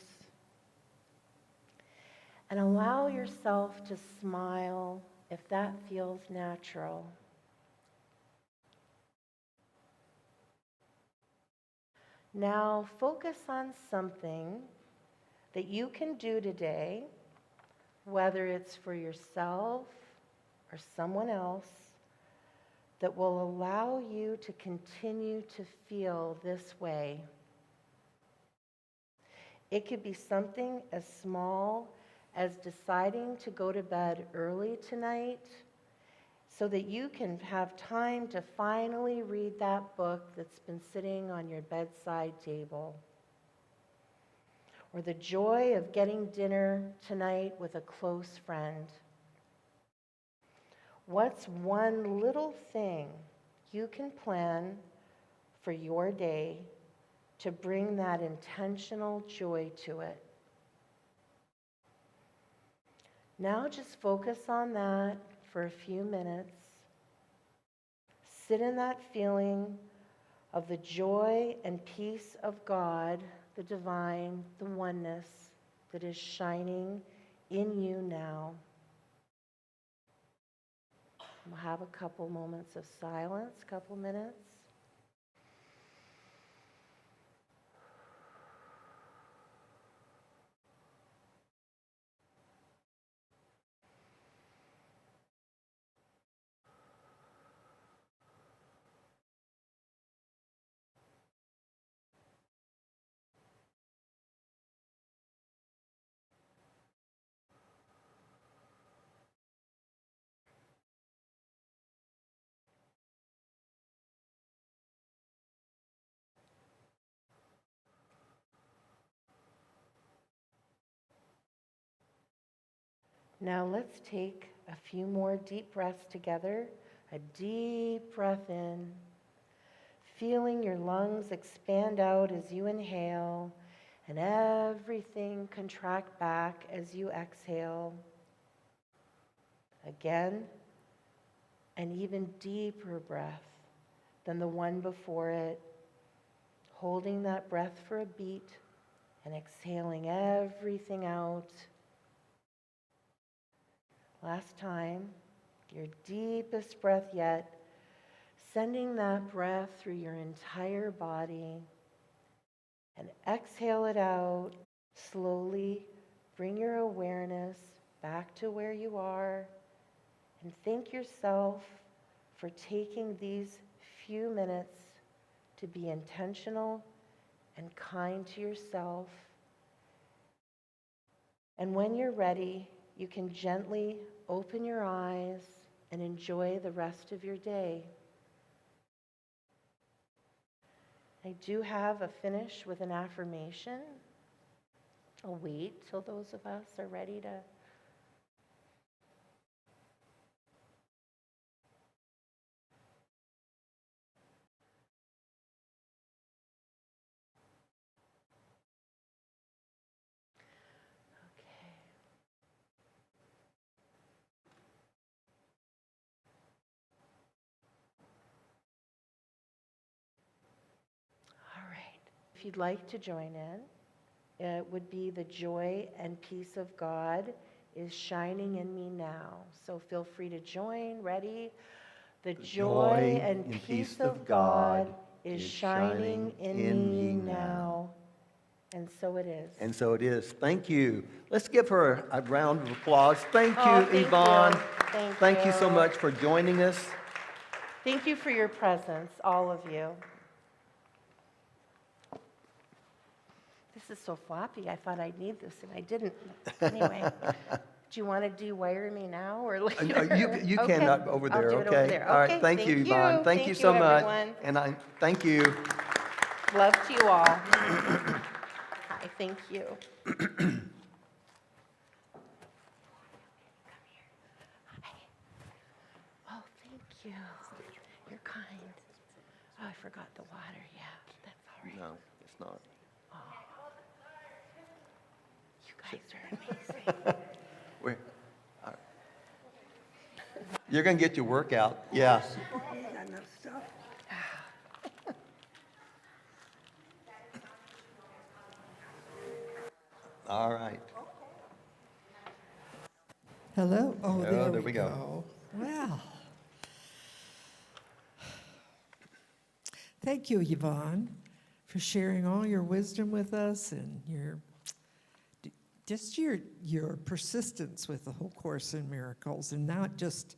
and allow yourself to smile if that feels natural. Now focus on something that you can do today, whether it's for yourself or someone else, that will allow you to continue to feel this way. It could be something as small as deciding to go to bed early tonight so that you can have time to finally read that book that's been sitting on your bedside table. Or the joy of getting dinner tonight with a close friend. What's one little thing you can plan for your day to bring that intentional joy to it? Now just focus on that for a few minutes. Sit in that feeling of the joy and peace of God, the divine, the oneness that is shining in you now. We'll have a couple moments of silence, couple minutes. Now let's take a few more deep breaths together. A deep breath in, feeling your lungs expand out as you inhale, and everything contract back as you exhale. Again, an even deeper breath than the one before it, holding that breath for a beat and exhaling everything out. Last time, your deepest breath yet, sending that breath through your entire body. And exhale it out. Slowly bring your awareness back to where you are and thank yourself for taking these few minutes to be intentional and kind to yourself. And when you're ready, you can gently open your eyes and enjoy the rest of your day. I do have a finish with an affirmation. I'll wait till those of us are ready to. Okay. All right. If you'd like to join in, it would be the joy and peace of God is shining in me now. So feel free to join. Ready? The joy and peace of God is shining in me now. And so it is. And so it is. Thank you. Let's give her a round of applause. Thank you, Oh, thank Yvonne. you. Thank you so much for joining us. Thank you for your presence, all of you. This is so floppy. I thought I'd need this, and I didn't. Anyway, do you want to do Wire Me Now or later? You Okay. can over there, I'll do okay? it over there. All right, Okay, thank you, Yvonne. Thank you so much. everyone. And I thank you. Love to you all. Hi, thank you. Oh, thank you. You're kind. Oh, I forgot the water. Yeah, that's all right. No, it's not. You guys are amazing. Where? All right. You're going to get your workout. Yeah. All right. Hello. Oh, Oh, there we go. Well, thank you, Yvonne, for sharing all your wisdom with us and your persistence with the whole Course in Miracles, and not just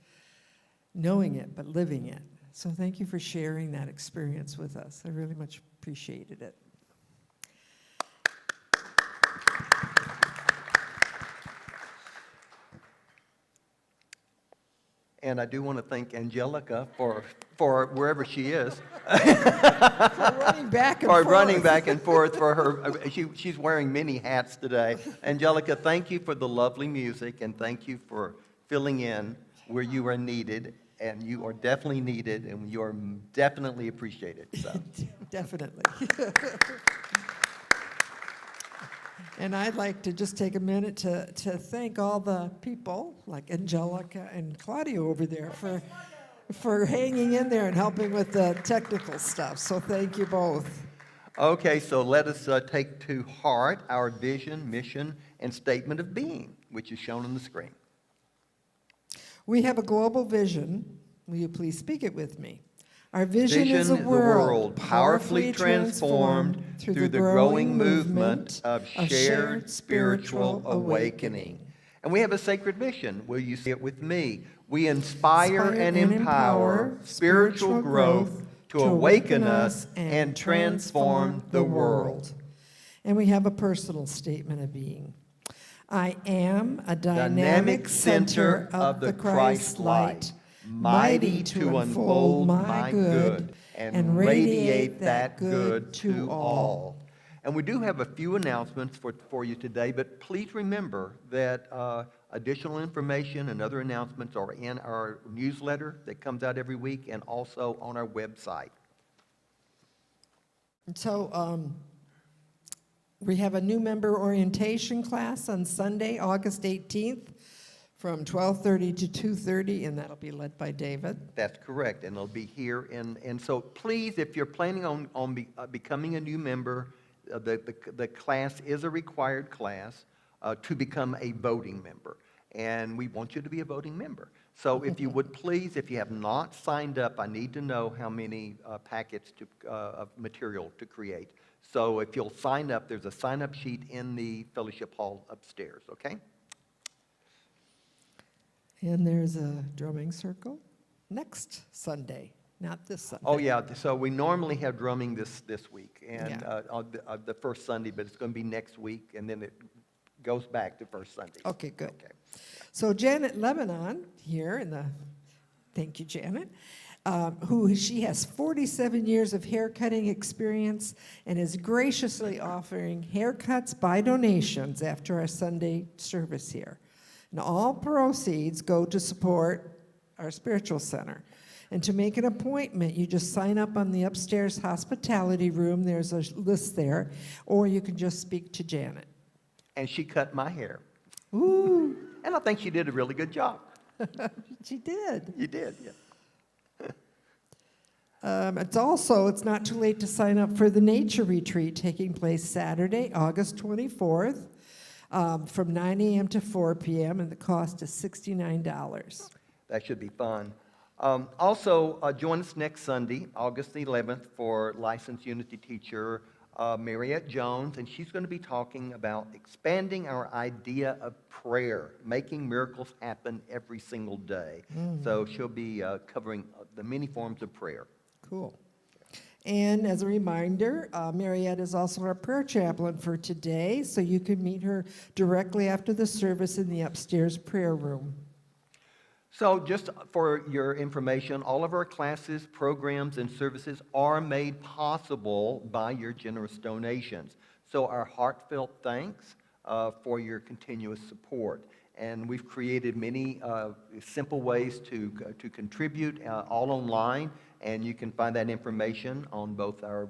knowing it, but living it. So thank you for sharing that experience with us. I really much appreciated it. And I do want to thank Angelica for wherever she is. Running back and For forth. running back and forth for her. She's wearing many hats today. Angelica, thank you for the lovely music, and thank you for filling in where you are needed, and you are definitely needed, and you are definitely appreciated. So. Definitely. And I'd like to just take a minute to thank all the people, like Angelica and Claudia over there, for hanging in there and helping with the technical stuff. So thank you both. Okay, so let us take to heart our vision, mission, and statement of being, which is shown on the screen. We have a global vision. Will you please speak it with me? Our vision is a the world powerfully transformed through the growing movement of shared spiritual awakening. And we have a sacred mission. Will you say it with me? We inspire and empower spiritual growth to awaken us and transform the world. And we have a personal statement of being. I am a dynamic center of the Christ light, mighty to unfold my good and radiate that good to all. And we do have a few announcements for you today, but please remember that additional information and other announcements are in our newsletter that comes out every week and also on our website. So we have a new member orientation class on Sunday, August 18th, from 12:30 to 2:30, and that'll be led by David. That's correct, and it'll be here. And so please, if you're planning on becoming a new member, the class is a required class to become a voting member. And we want you to be a voting member. So if you would please, if you have not signed up, I need to know how many packets of material to create. So if you'll sign up, there's a sign-up sheet in the fellowship hall upstairs, okay? And there's a drumming circle next Sunday, not this Sunday. Oh, yeah, so we normally have drumming this week, and Yeah. on the first Sunday, but it's going to be next week, and then it goes back to first Sunday. Okay, good. Okay. So Janet Lebanon here thank you, Janet, she has 47 years of haircutting experience and is graciously offering haircuts by donations after our Sunday service here. And all proceeds go to support our spiritual center. And to make an appointment, you just sign up on the upstairs hospitality room. There's a list there, or you can just speak to Janet. And she cut my hair. Ooh, And I think she did a really good job. she did. You did, yeah. It's not too late to sign up for the nature retreat taking place Saturday, August 24th, from 9 a.m. to 4 p.m., and the cost is $69. That should be fun. Also, join us next Sunday, August 11th, for licensed Unity teacher Mariette Jones, and she's going to be talking about expanding our idea of prayer, making miracles happen every single day. So she'll be covering the many forms of prayer. Cool. And as a reminder, Mariette is also our prayer chaplain for today, so you can meet her directly after the service in the upstairs prayer room. So just for your information, all of our classes, programs, and services are made possible by your generous donations. So our heartfelt thanks for your continuous support. And we've created many simple ways to contribute all online, and you can find that information on both our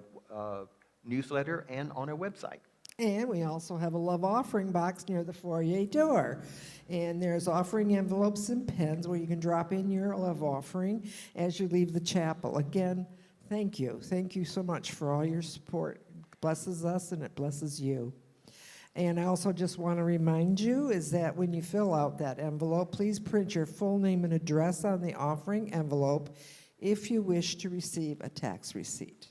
newsletter and on our website. And we also have a love offering box near the foyer door. And there's offering envelopes and pens where you can drop in your love offering as you leave the chapel. Again, thank you. Thank you so much for all your support. It blesses us and it blesses you. And I also just want to remind you is that when you fill out that envelope, please print your full name and address on the offering envelope if you wish to receive a tax receipt.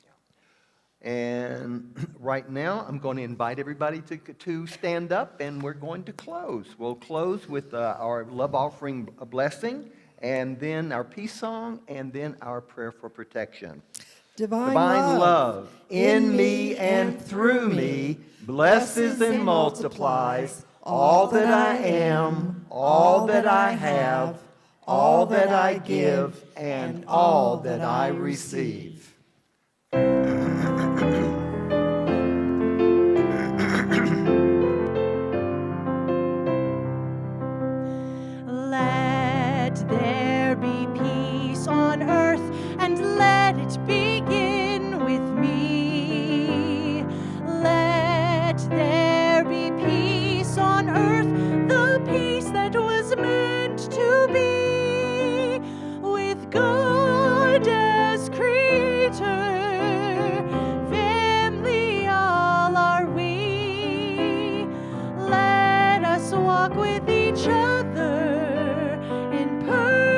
And right now, I'm going to invite everybody to stand up, and we're going to close. We'll close with our love offering blessing, and then our peace song, and then our prayer for protection. Divine love in me and through me blesses and multiplies all that I am, all that I have, all that I give, and all that I receive. Let there be peace on earth, and let it begin with me. Let there be peace on earth, the peace that was meant to be, with God as creator, family all are we. Let us walk with each other in perfect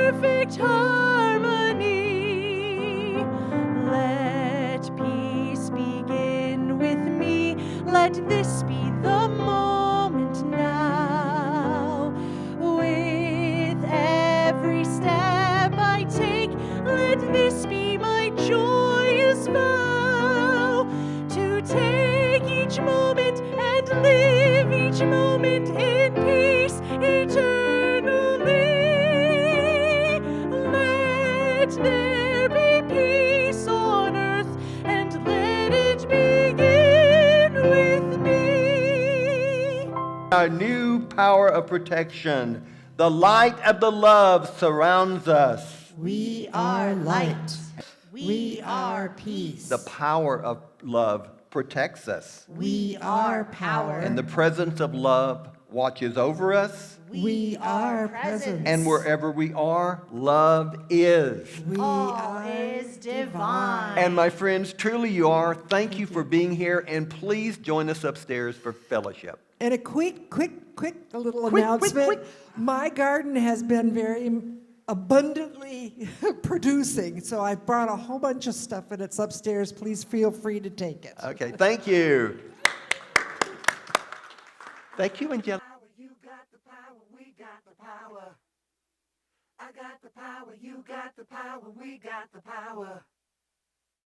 Let this be my joyous vow, to take each moment and live each moment in peace eternally. Let there be peace on earth, and let it begin with me. Our new power of protection. The light of the love surrounds us. We are light. We are peace. The power of love protects us. We are power. And the presence of love watches over us. We are presence. And wherever we are, love is. We All are is divine. And my friends, truly you are. Thank you for being here, and please join us upstairs for fellowship. And a quick little announcement. quick. My garden has been very abundantly producing, so I brought a whole bunch of stuff, and it's upstairs. Please feel free to take it. Okay, thank you. Thank you, Angela. You got the power, we got the power. I got the power, you got the power, we got the power.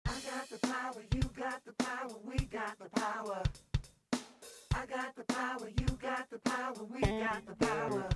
I got the power, you got the power, we got the power. I got the power, you got the power, we got the power.